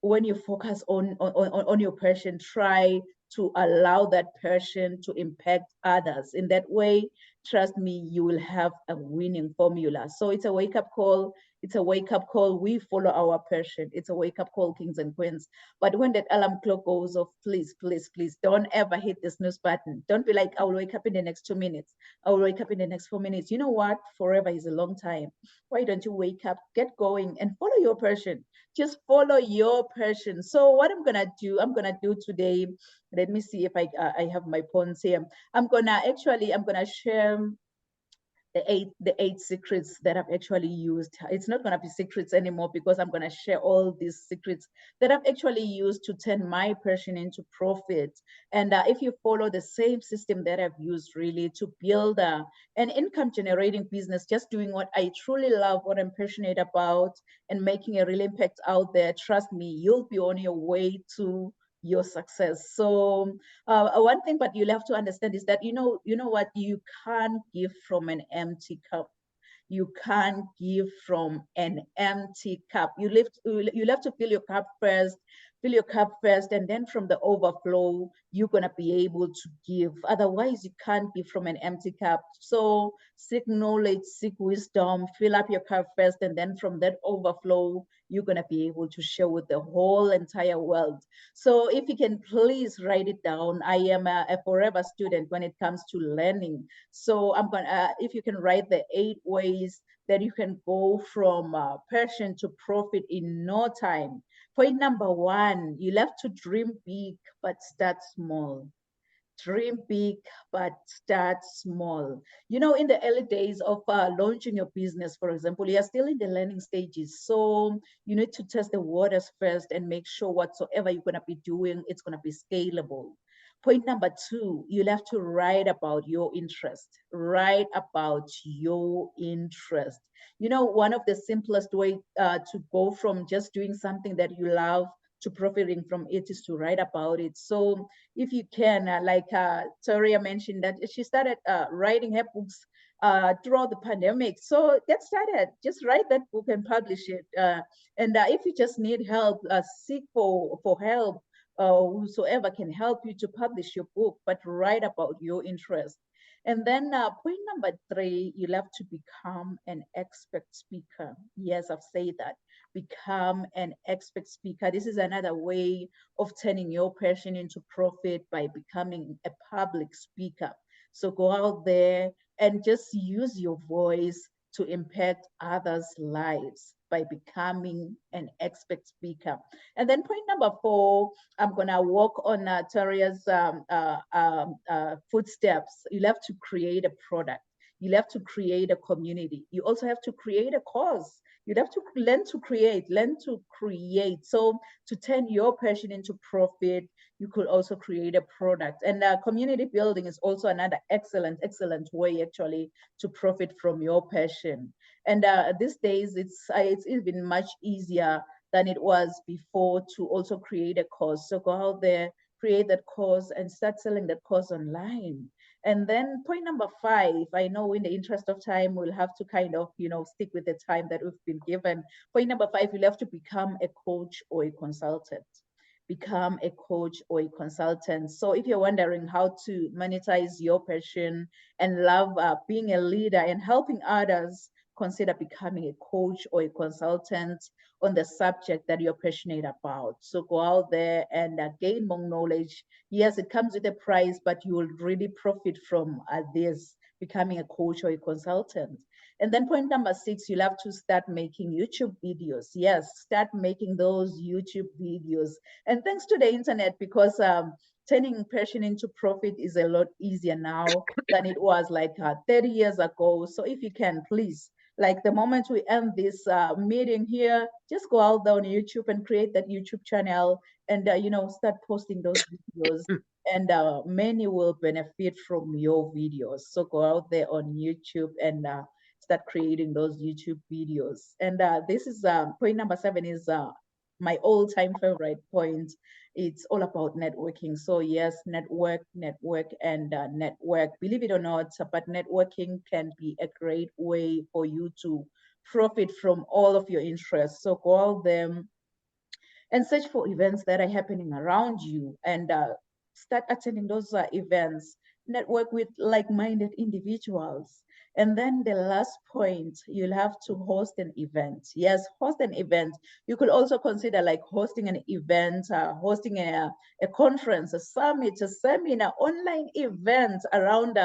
When you focus on your passion, try to allow that passion to impact others. In that way, trust me, you will have a winning formula. So it's a wake-up call. It's a wake-up call. We follow our passion. It's a wake-up call, kings and queens. But when that alarm clock goes off, please, please, please don't ever hit the snooze button. Don't be like, I will wake up in the next 2 minutes. I will wake up in the next 4 minutes. You know what? Forever is a long time. Why don't you wake up, get going, and follow your passion? Just follow your passion. So what I'm gonna do today, let me see if I have my points here. I'm gonna share the eight secrets that I've actually used. It's not gonna be secrets anymore, because I'm gonna share all these secrets that I've actually used to turn my passion into profit. And if you follow the same system that I've used really to build an income generating business, just doing what I truly love, what I'm passionate about, and making a real impact out there, trust me, you'll be on your way to your success. So one thing, but you'll have to understand, is that you know what, you can't give from an empty cup. You can't give from an empty cup. You'll have to fill your cup first, and then from the overflow, you're gonna be able to give. Otherwise, you can't give from an empty cup. So seek knowledge, seek wisdom, fill up your cup first, and then from that overflow, you're gonna be able to share with the whole entire world. So if you can please write it down. I am a forever student when it comes to learning. So I'm gonna, if you can write the 8 ways that you can go from passion to profit in no time. Point number 1, you have to dream big, but start small. Dream big, but start small. You know, in the early days of launching your business, for example, you are still in the learning stages. So you need to test the waters first and make sure whatsoever you're going to be doing, it's going to be scalable. Point number 2, you'll have to write about your interest. Write about your interest. You know, one of the simplest way to go from just doing something that you love to profiting from it is to write about it. So if you can, like Toria mentioned that she started writing her books throughout the pandemic. So get started, just write that book and publish it. And if you just need help, seek for help. Whosoever can help you to publish your book, but write about your interest. And then point number 3, you'll have to become an expert speaker. Yes, I've said that. Become an expert speaker. This is another way of turning your passion into profit, by becoming a public speaker. So go out there and just use your voice to impact others' lives by becoming an expert speaker. And then point number 4, I'm gonna walk on Toria's footsteps. You'll have to create a product. You'll have to create a community. You also have to create a cause. You'd have to learn to create. So to turn your passion into profit, you could also create a product. And community building is also another excellent way actually to profit from your passion. And these days, it's even much easier than it was before to also create a course. So go out there, create that course and start selling that course online. And then point number 5, I know in the interest of time, we'll have to kind of, stick with the time that we've been given. Point number 5, you'll have to become a coach or a consultant. Become a coach or a consultant. So if you're wondering how to monetize your passion and love being a leader and helping others, consider becoming a coach or a consultant on the subject that you're passionate about. So go out there and gain more knowledge. Yes, it comes with a price, but you will really profit from this, becoming a coach or a consultant. And then point number 6, you'll have to start making YouTube videos. Yes, start making those YouTube videos. And thanks to the internet, because turning passion into profit is a lot easier now than it was like 30 years ago. So if you can, please, like the moment we end this meeting here, just go out there on YouTube and create that YouTube channel and, start posting those videos. And many will benefit from your videos. So go out there on YouTube and start creating those YouTube videos. And this is point number 7 is my all-time favorite point. It's all about networking. So yes, network, and network. Believe it or not, but networking can be a great way for you to profit from all of your interests. So go out there and search for events that are happening around you and start attending those events. Network with like-minded individuals. And then the last point, you'll have to host an event. Yes, host an event. You could also consider like hosting an event, hosting a conference, a summit, a seminar, online event around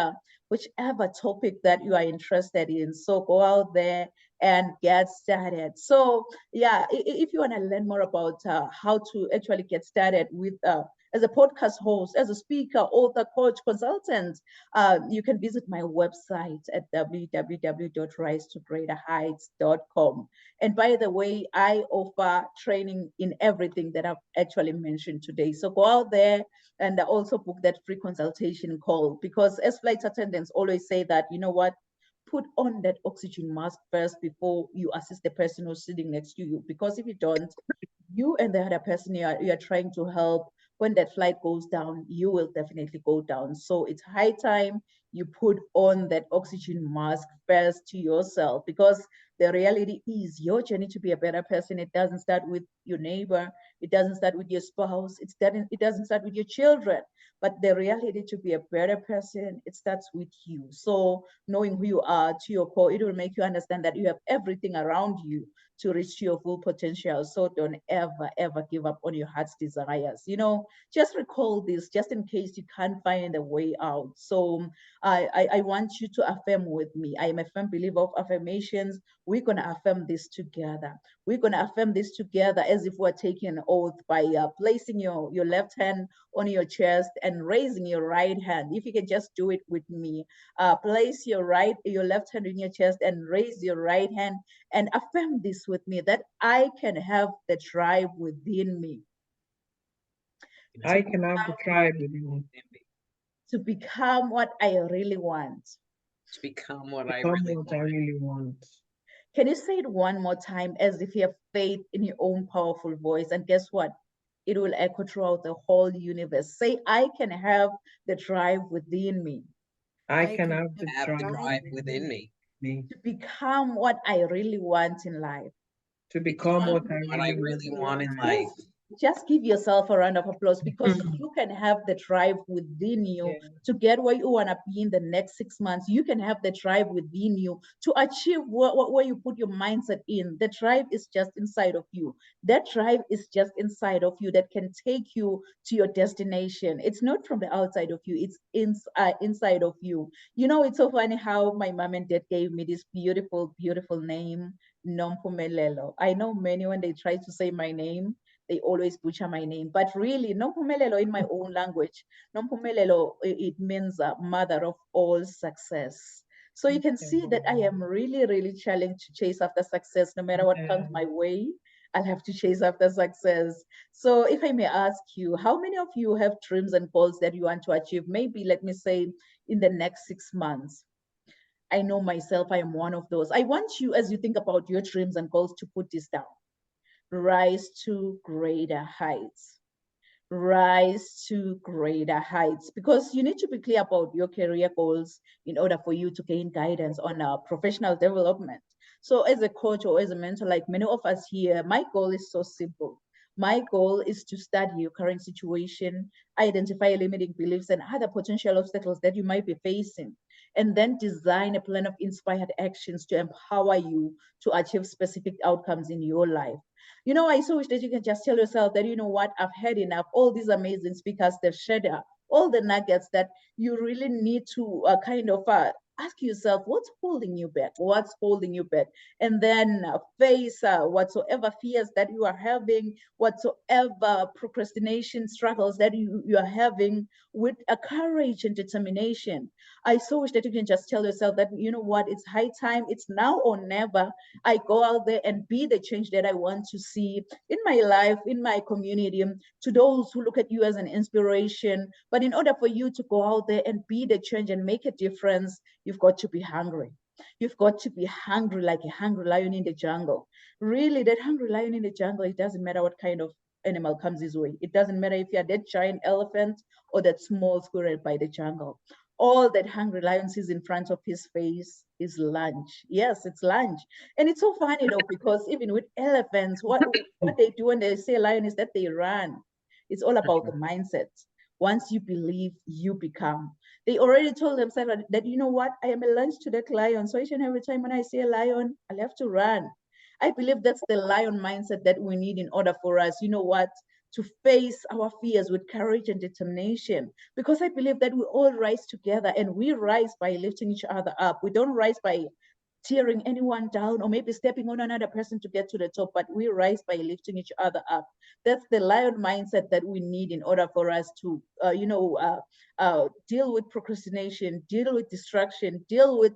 whichever topic that you are interested in. So go out there and get started. So yeah, if you want to learn more about how to actually get started with as a podcast host, as a speaker, author, coach, consultant, you can visit my website at www.risetogreaterheights.com. And by the way, I offer training in everything that I've actually mentioned today. So go out there and also book that free consultation call, because as flight attendants always say that, you know what, put on that oxygen mask first before you assist the person who's sitting next to you. Because if you don't, you and the other person you are trying to help, when that flight goes down, you will definitely go down. So it's high time you put on that oxygen mask first to yourself, because the reality is your journey to be a better person, it doesn't start with your neighbor, it doesn't start with your spouse, it doesn't start with your children, but the reality to be a better person, it starts with you. So knowing who you are to your core, it will make you understand that you have everything around you to reach your full potential. So don't ever give up on your heart's desires. Just recall this, just in case you can't find a way out. So I want you to affirm with me. I am a firm believer of affirmations. We're going to affirm this together. We're going to affirm this together as if we're taking an oath by placing your left hand on your chest and raising your right hand. If you can just do it with me, place your left hand on your chest and raise your right hand and affirm this with me, that I can have the drive within me. I can have the drive within me. To become what I really want. To become what I really want. Can you say it one more time as if you have faith in your own powerful voice? And guess what? It will echo throughout the whole universe. Say, I can have the drive within me. I can have the drive within me. To become what I really want in life. To become what I really want in life. Just give yourself a round of applause, because you can have the drive within you to get where you want to be in the next 6 months. You can have the drive within you to achieve where you put your mindset in. The drive is just inside of you. That drive is just inside of you that can take you to your destination. It's not from the outside of you. It's inside of you. It's so funny how my mom and dad gave me this beautiful, beautiful name, Nompumelelo. I know many, when they try to say my name, they always butcher my name, but really, Nompumelelo in my own language, Nompumelelo, it means mother of all success. So you can see that I am really, really challenged to chase after success. No matter what comes my way, I'll have to chase after success. So if I may ask you, how many of you have dreams and goals that you want to achieve? Maybe, let me say, in the next 6 months. I know myself, I am one of those. I want you, as you think about your dreams and goals, to put this down. rise to greater heights. Rise to greater heights, because you need to be clear about your career goals in order for you to gain guidance on professional development. So as a coach or as a mentor, like many of us here, my goal is so simple. My goal is to study your current situation, identify limiting beliefs and other potential obstacles that you might be facing, and then design a plan of inspired actions to empower you to achieve specific outcomes in your life. I so wish that you can just tell yourself that, you know what, I've had enough. All these amazing speakers, they've shared all the nuggets that you really need to kind of ask yourself, what's holding you back? What's holding you back? And then face whatsoever fears that you are having, whatsoever procrastination struggles that you are having, with a courage and determination. I so wish that you can just tell yourself that, you know what, it's high time, it's now or never. I go out there and be the change that I want to see in my life, in my community, to those who look at you as an inspiration. But in order for you to go out there and be the change and make a difference, you've got to be hungry. You've got to be hungry, like a hungry lion in the jungle. Really, that hungry lion in the jungle, it doesn't matter what kind of animal comes his way. It doesn't matter if you're that giant elephant or that small squirrel by the jungle. All that hungry lion sees in front of his face is lunch. Yes, it's lunch. And it's so funny though, because even with elephants, what they do when they say lion is that they run. It's all about the mindset. Once you believe, you become. They already told themselves that, you know what, I am a lunch to that lion. So each and every time when I see a lion, I'll have to run. I believe that's the lion mindset that we need in order for us, you know what, to face our fears with courage and determination. Because I believe that we all rise together, and we rise by lifting each other up. We don't rise by tearing anyone down or maybe stepping on another person to get to the top, but we rise by lifting each other up. That's the lion mindset that we need in order for us to, deal with procrastination, deal with distraction, deal with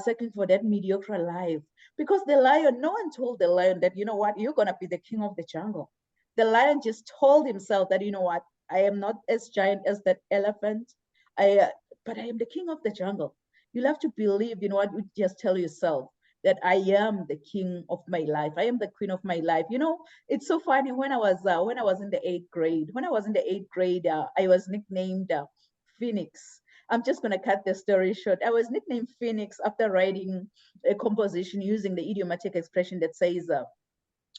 searching for that mediocre life. Because the lion, no one told the lion that, you know what, you're going to be the king of the jungle. The lion just told himself that, you know what, I am not as giant as that elephant, but I am the king of the jungle. You'll have to believe in what you just tell yourself, that I am the king of my life. I am the queen of my life. It's so funny. When I was in the eighth grade, I was nicknamed Phoenix. I'm just going to cut the story short. I was nicknamed Phoenix after writing a composition using the idiomatic expression that says,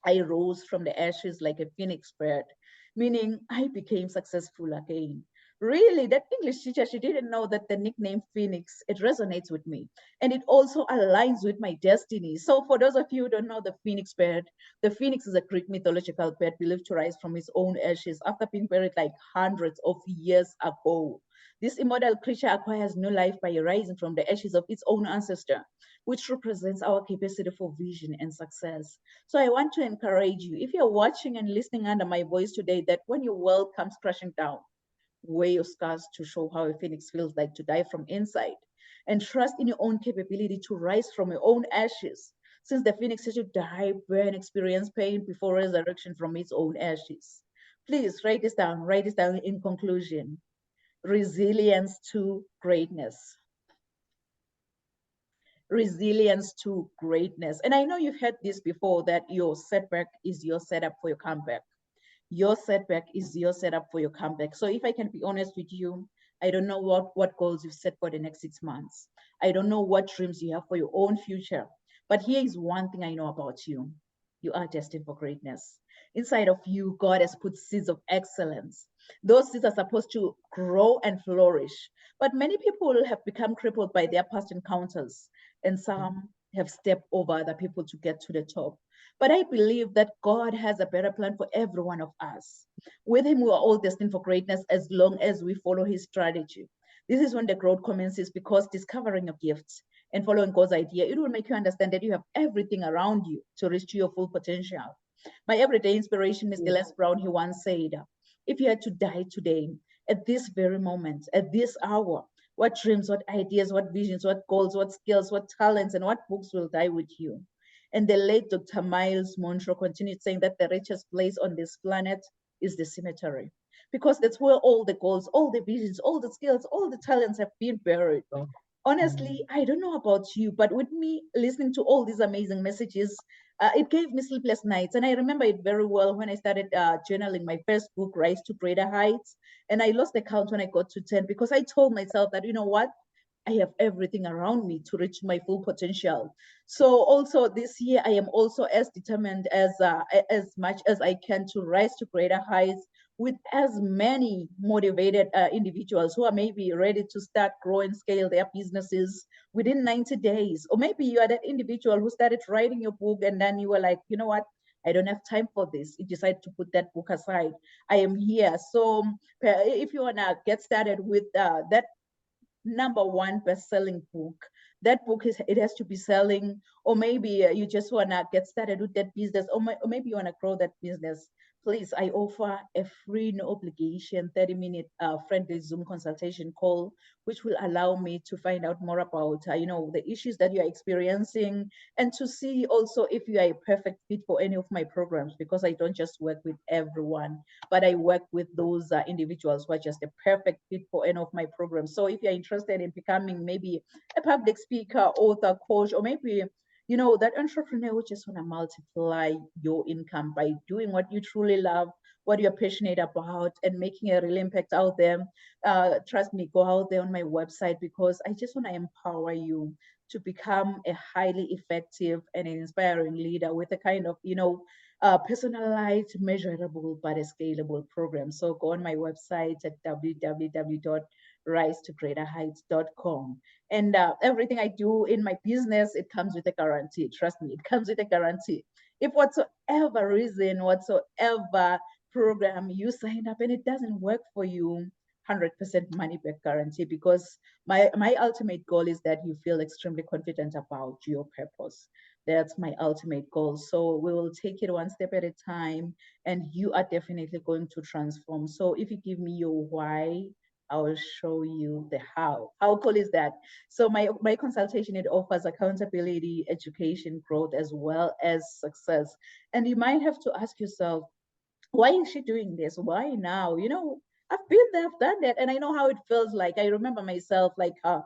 I rose from the ashes like a phoenix bird, meaning I became successful again. Really, that English teacher, she didn't know that the nickname Phoenix, it resonates with me. And it also aligns with my destiny. So for those of you who don't know the phoenix bird, the phoenix is a Greek mythological bird believed to rise from its own ashes after being buried like hundreds of years ago. This immortal creature acquires new life by rising from the ashes of its own ancestor, which represents our capacity for vision and success. So I want to encourage you, if you're watching and listening under my voice today, that when your world comes crashing down, wear your scars to show how a phoenix feels like to die from inside, and trust in your own capability to rise from your own ashes, since the phoenix has to die, burn, experience pain before resurrection from its own ashes. Please write this down in conclusion. Resilience to greatness. Resilience to greatness. And I know you've heard this before, that your setback is your setup for your comeback. Your setback is your setup for your comeback. So if I can be honest with you, I don't know what goals you've set for the next 6 months. I don't know what dreams you have for your own future. But here is one thing I know about you. You are destined for greatness. Inside of you, God has put seeds of excellence. Those seeds are supposed to grow and flourish. But many people have become crippled by their past encounters, and some have stepped over other people to get to the top. But I believe that God has a better plan for every one of us. With Him, we are all destined for greatness as long as we follow His strategy. This is when the growth commences, because discovering your gifts and following God's idea, it will make you understand that you have everything around you to reach to your full potential. My everyday inspiration is Les Brown. He once said, if you had to die today, at this very moment, at this hour, what dreams, what ideas, what visions, what goals, what skills, what talents, and what books will die with you? And the late Dr. Miles Monroe continued saying that the richest place on this planet is the cemetery, because that's where all the goals, all the visions, all the skills, all the talents have been buried. Honestly, I don't know about you, but with me listening to all these amazing messages, it gave me sleepless nights. And I remember it very well when I started journaling my first book, Rise to Greater Heights. And I lost the count when I got to 10 because I told myself that, you know what? I have everything around me to reach my full potential. So also this year, I am also as determined as much as I can to rise to greater heights with as many motivated individuals who are maybe ready to start, grow, and scale their businesses within 90 days. Or maybe you are that individual who started writing your book and then you were like, you know what? I don't have time for this. You decide to put that book aside. I am here. So if you want to get started with that #1 best-selling book, that book it has to be selling, or maybe you just want to get started with that business, or maybe you want to grow that business. Please, I offer a free, no obligation 30-minute friendly Zoom consultation call, which will allow me to find out more about the issues that you're experiencing, and to see also if you are a perfect fit for any of my programs, because I don't just work with everyone, but I work with those individuals who are just a perfect fit for any of my programs. So if you're interested in becoming maybe a public speaker, author, coach, or maybe that entrepreneur who just want to multiply your income by doing what you truly love, what you're passionate about, and making a real impact out there, trust me, go out there on my website, because I just want to empower you to become a highly effective and inspiring leader with a kind of personalized, measurable, but a scalable program. So go on my website at www.risetogreaterheights.com. And everything I do in my business, it comes with a guarantee. Trust me, it comes with a guarantee. If whatsoever reason, whatsoever program you sign up and it doesn't work for you, 100% money back guarantee, because my ultimate goal is that you feel extremely confident about your purpose. That's my ultimate goal. So we will take it one step at a time, and you are definitely going to transform. So if you give me your why, I will show you the how. How cool is that? So my consultation, it offers accountability, education, growth, as well as success. And you might have to ask yourself, why is she doing this? Why now? I've been there, I've done that, and I know how it feels like. I remember myself like 5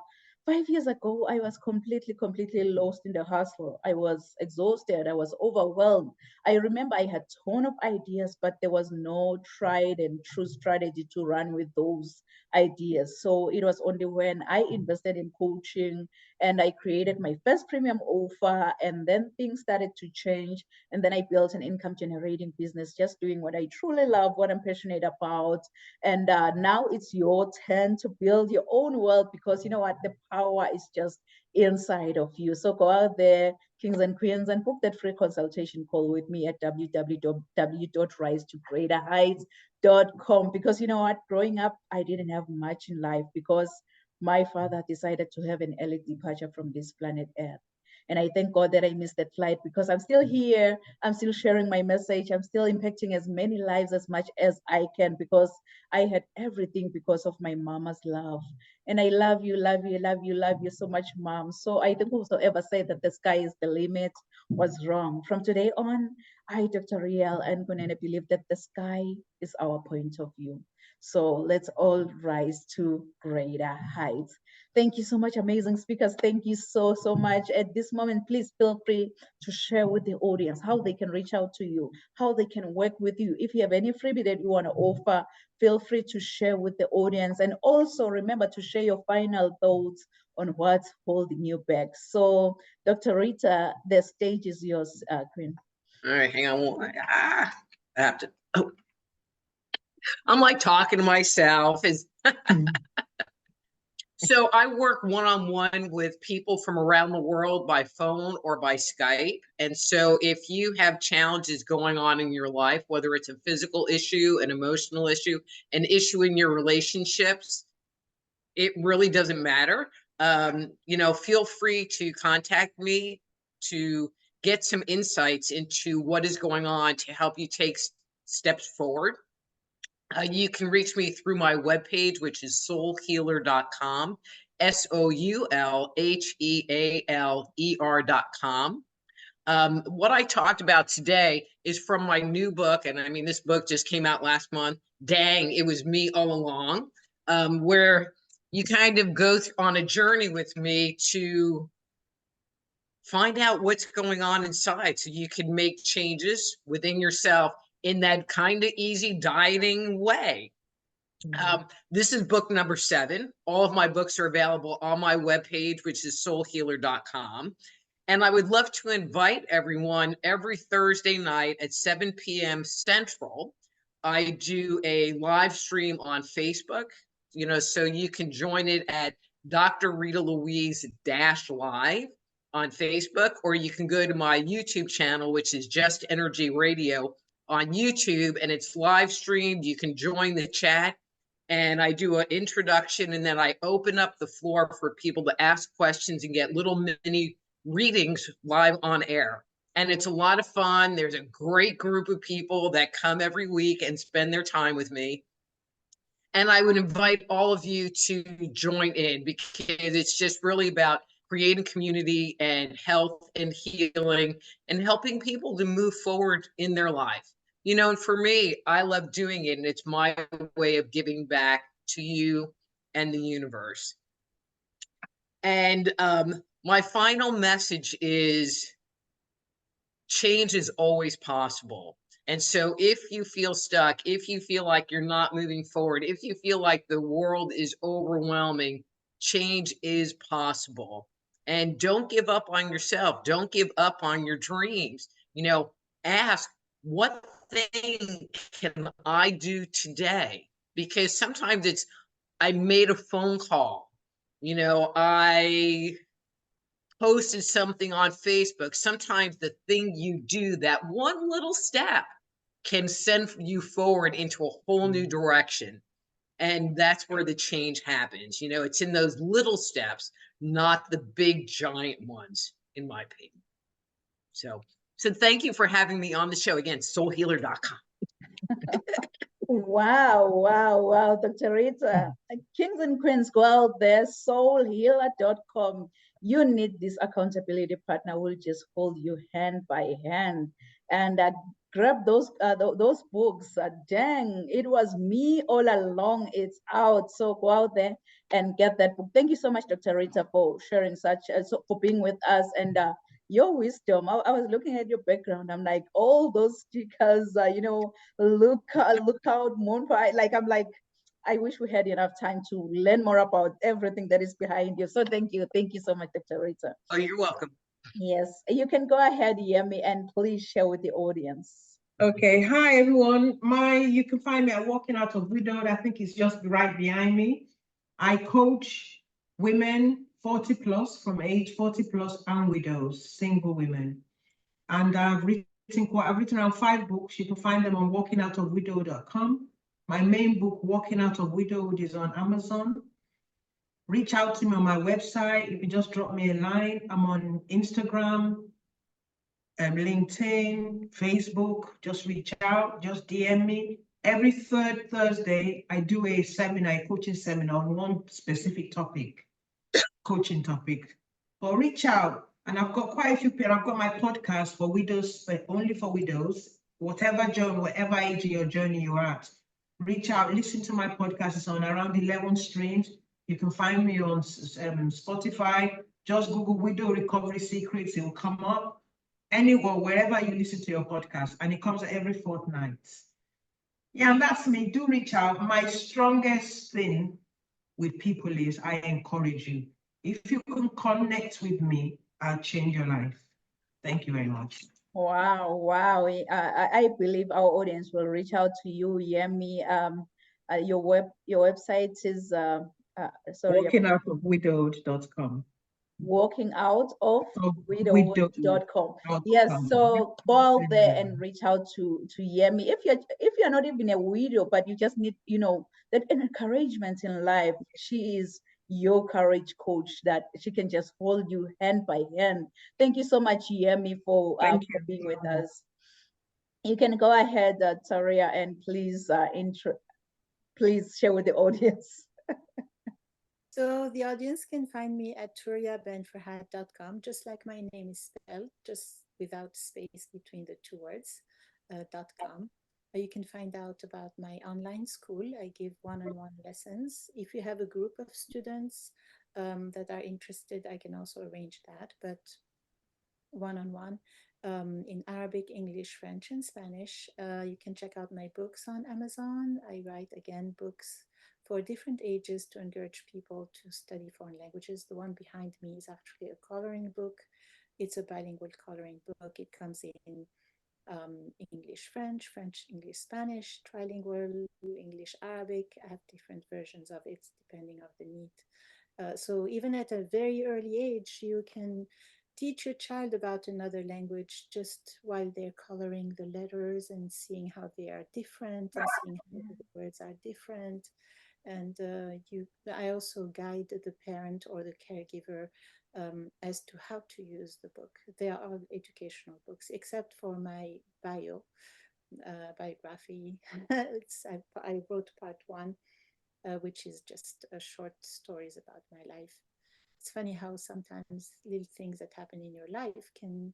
years ago, I was completely lost in the hustle. I was exhausted. I was overwhelmed. I remember I had a ton of ideas, but there was no tried and true strategy to run with those ideas. So it was only when I invested in coaching and I created my first premium offer, and then things started to change. And then I built an income generating business, just doing what I truly love, what I'm passionate about. And now it's your turn to build your own wealth, because you know what? The power is just inside of you. So go out there, kings and queens, and book that free consultation call with me at www.risetogreaterheights.com. Because you know what? Growing up, I didn't have much in life because my father decided to have an early departure from this planet Earth. And I thank God that I missed that flight, because I'm still here. I'm still sharing my message. I'm still impacting as many lives as much as I can, because I had everything because of my mama's love. And I love you so much, Mom. So I think whosoever said that the sky is the limit was wrong. From today on, I, Dr. Riel and Gunene, believe that the sky is our point of view. So let's all rise to greater heights. Thank you so much, amazing speakers. Thank you so much. At this moment, please feel free to share with the audience how they can reach out to you, how they can work with you. If you have any freebie that you want to offer, feel free to share with the audience. And also remember to share your final thoughts on what's holding you back. So Dr. Rita, the stage is yours, Queen. All right, hang on. I have to. Oh. I'm like talking to myself. So I work one-on-one with people from around the world by phone or by Skype. And so if you have challenges going on in your life, whether it's a physical issue, an emotional issue, an issue in your relationships, it really doesn't matter. Feel free to contact me to get some insights into what is going on to help you take steps forward. You can reach me through my webpage, which is soulhealer.com, SOULHEALER.com. What I talked about today is from my new book. And I mean, this book just came out last month. Dang, it was me all along, where you kind of go on a journey with me to find out what's going on inside so you can make changes within yourself in that kind of easy dieting way. This is book number 7. All of my books are available on my webpage, which is soulhealer.com. And I would love to invite everyone every Thursday night at 7 p.m. Central. I do a live stream on Facebook, so you can join it at Dr. Rita Louise -live on Facebook, or you can go to my YouTube channel, which is Just Energy Radio on YouTube, and it's live streamed. You can join the chat, and I do an introduction, and then I open up the floor for people to ask questions and get little mini readings live on air. And it's a lot of fun. There's a great group of people that come every week and spend their time with me. And I would invite all of you to join in, because it's just really about creating community and health and healing and helping people to move forward in their life. And for me, I love doing it, and it's my way of giving back to you and the universe. And my final message is change is always possible. And so if you feel stuck, if you feel like you're not moving forward, if you feel like the world is overwhelming, change is possible. And don't give up on yourself. Don't give up on your dreams. Ask, what thing can I do today? Because sometimes it's, I made a phone call. I posted something on Facebook. Sometimes the thing you do, that one little step, can send you forward into a whole new direction. And that's where the change happens. It's in those little steps, not the big giant ones, in my opinion. So thank you for having me on the show again, soulhealer.com. Wow, Dr. Rita. Kings and queens, go out there, soulhealer.com. You need this accountability partner who will just hold you hand by hand and grab those books. Dang, it was me all along. It's out. So go out there and get that book. Thank you so much, Dr. Rita, for sharing for being with us, and your wisdom. I was looking at your background. I'm like, all those stickers, look out, Moonfire. I'm like, I wish we had enough time to learn more about everything that is behind you. So thank you so much, Dr. Rita. Oh, you're welcome. Yes, you can go ahead, Yemi, and please share with the audience. Okay, hi everyone. You can find me at Walking Out of Widowed. I think it's just right behind me. I coach women 40 plus, from age 40 plus, and widows, single women. And I've written around 5 books. You can find them on walkingoutofwidowed.com. My main book, Walking Out of Widowed, is on Amazon. Reach out to me on my website. You can just drop me a line. I'm on Instagram, LinkedIn, Facebook. Just reach out, just DM me. Every third Thursday, I do a coaching seminar on one specific topic, coaching topic. But reach out, and I've got quite a few people. I've got my podcast for widows, but only for widows. Whatever age of your journey you're at, reach out, listen to my podcast. It's on around 11 streams. You can find me on Spotify. Just Google Widow Recovery Secrets. It will come up. Anywhere, wherever you listen to your podcast, and it comes every fortnight. Yeah, and that's me. Do reach out. My strongest thing with people is I encourage you. If you can connect with me, I'll change your life. Thank you very much. Wow. I believe our audience will reach out to you, Yemi. Your website is walkingoutofwidowed.com. walkingoutofwidowed.com. Yes, so go out there and reach out to Yemi. If you're not even a widow, but you just need that encouragement in life, she is your courage coach, that she can just hold you hand by hand. Thank you so much, Yemi, for being with us. You can go ahead, Taria, and please share with the audience. So the audience can find me at turiabenferhat.com, just like my name is spelled, just without space between the 2 words, .com. You can find out about my online school. I give one-on-one lessons. If you have a group of students that are interested, I can also arrange that. But one-on-one in Arabic, English, French, and Spanish. You can check out my books on Amazon. I write, again, books for different ages to encourage people to study foreign languages. The one behind me is actually a coloring book. It's a bilingual coloring book. It comes in English, French, French, English, Spanish, trilingual, English, Arabic. I have different versions of it depending on the need. So even at a very early age, you can teach your child about another language just while they're coloring the letters and seeing how they are different and seeing how the words are different. And I also guide the parent or the caregiver as to how to use the book. They are all educational books, except for my biography. I wrote part 1, which is just short stories about my life. It's funny how sometimes little things that happen in your life can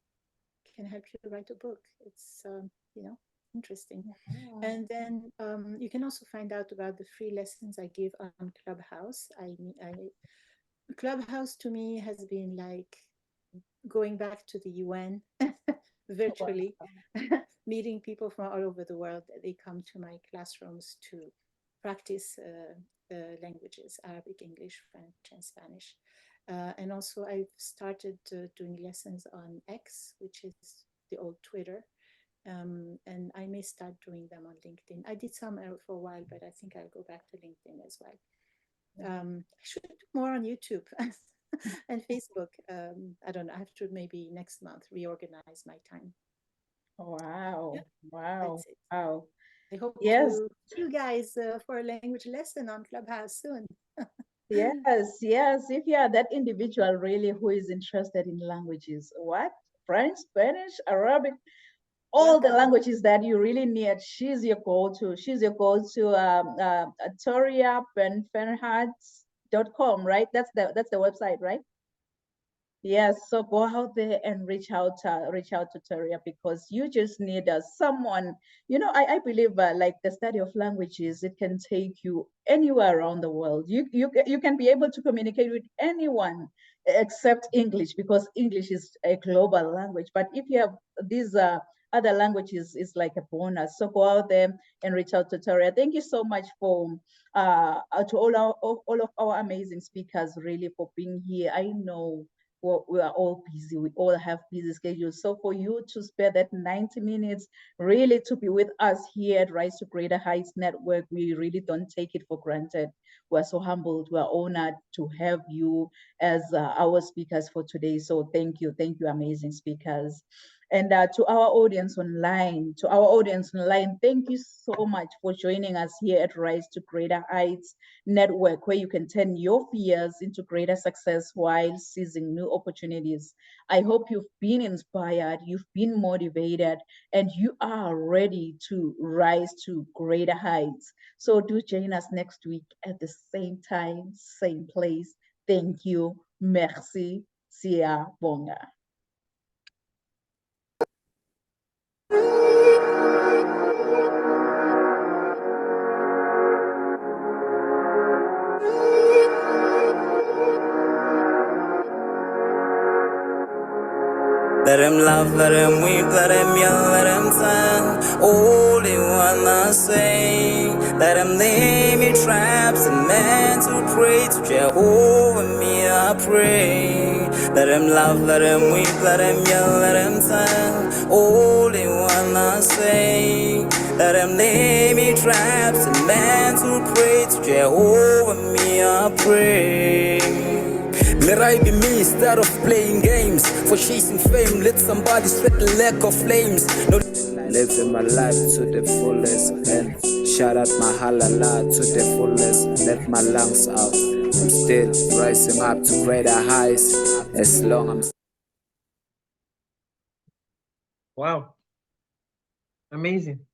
help you write a book. It's interesting. And then you can also find out about the free lessons I give on Clubhouse. Clubhouse to me has been like going back to the UN virtually, meeting people from all over the world. They come to my classrooms to practice languages, Arabic, English, French, and Spanish. And also I've started doing lessons on X, which is the old Twitter. And I may start doing them on LinkedIn. I did some for a while, but I think I'll go back to LinkedIn as well. I should do more on YouTube and Facebook. I don't know, I have to maybe next month reorganize my time. Wow. Yeah, Wow. that's it. Wow. I hope Yes. to see you guys for a language lesson on Clubhouse soon. Yes, yes. If you are that individual really who is interested in languages, what? French, Spanish, Arabic, all the languages that you really need, she's your go-to. She's your go-to. ToriaFenhards.com, right? That's the website, right? Yes, so go out there and reach out to Toria, because you just need someone. I believe like the study of languages, it can take you anywhere around the world. You can be able to communicate with anyone except English, because English is a global language. But if you have these other languages, it's like a bonus. So go out there and reach out to Toria. Thank you so much for to all of our amazing speakers, really, for being here. I know we are all busy. We all have busy schedules. So for you to spare that 90 minutes really to be with us here at Rise to Greater Heights Network, we really don't take it for granted. We're so humbled. We're honored to have you as our speakers for today. So thank you, amazing speakers. And to our audience online, thank you so much for joining us here at Rise to Greater Heights Network, where you can turn your fears into greater success while seizing new opportunities. I hope you've been inspired, you've been motivated, and you are ready to rise to greater heights. So do join us next week at the same time, same place. Thank you. Merci. Siyabonga. Let him laugh, let him weep, let him yell, let him sing. All they wanna say. Let him lay me traps and men to pray to Jehovah, me I pray. Let him laugh, let him weep, let him yell, let him sing. All they wanna say. Let him lay me traps and men to pray to Jehovah, me I pray. Let I be me instead of playing games. For chasing fame, let somebody sweat the lack of flames. No, living my life to the fullest and shout out my halala to the fullest. Let my lungs out. I'm still rising up to greater heights as long as I'm. Wow. Amazing.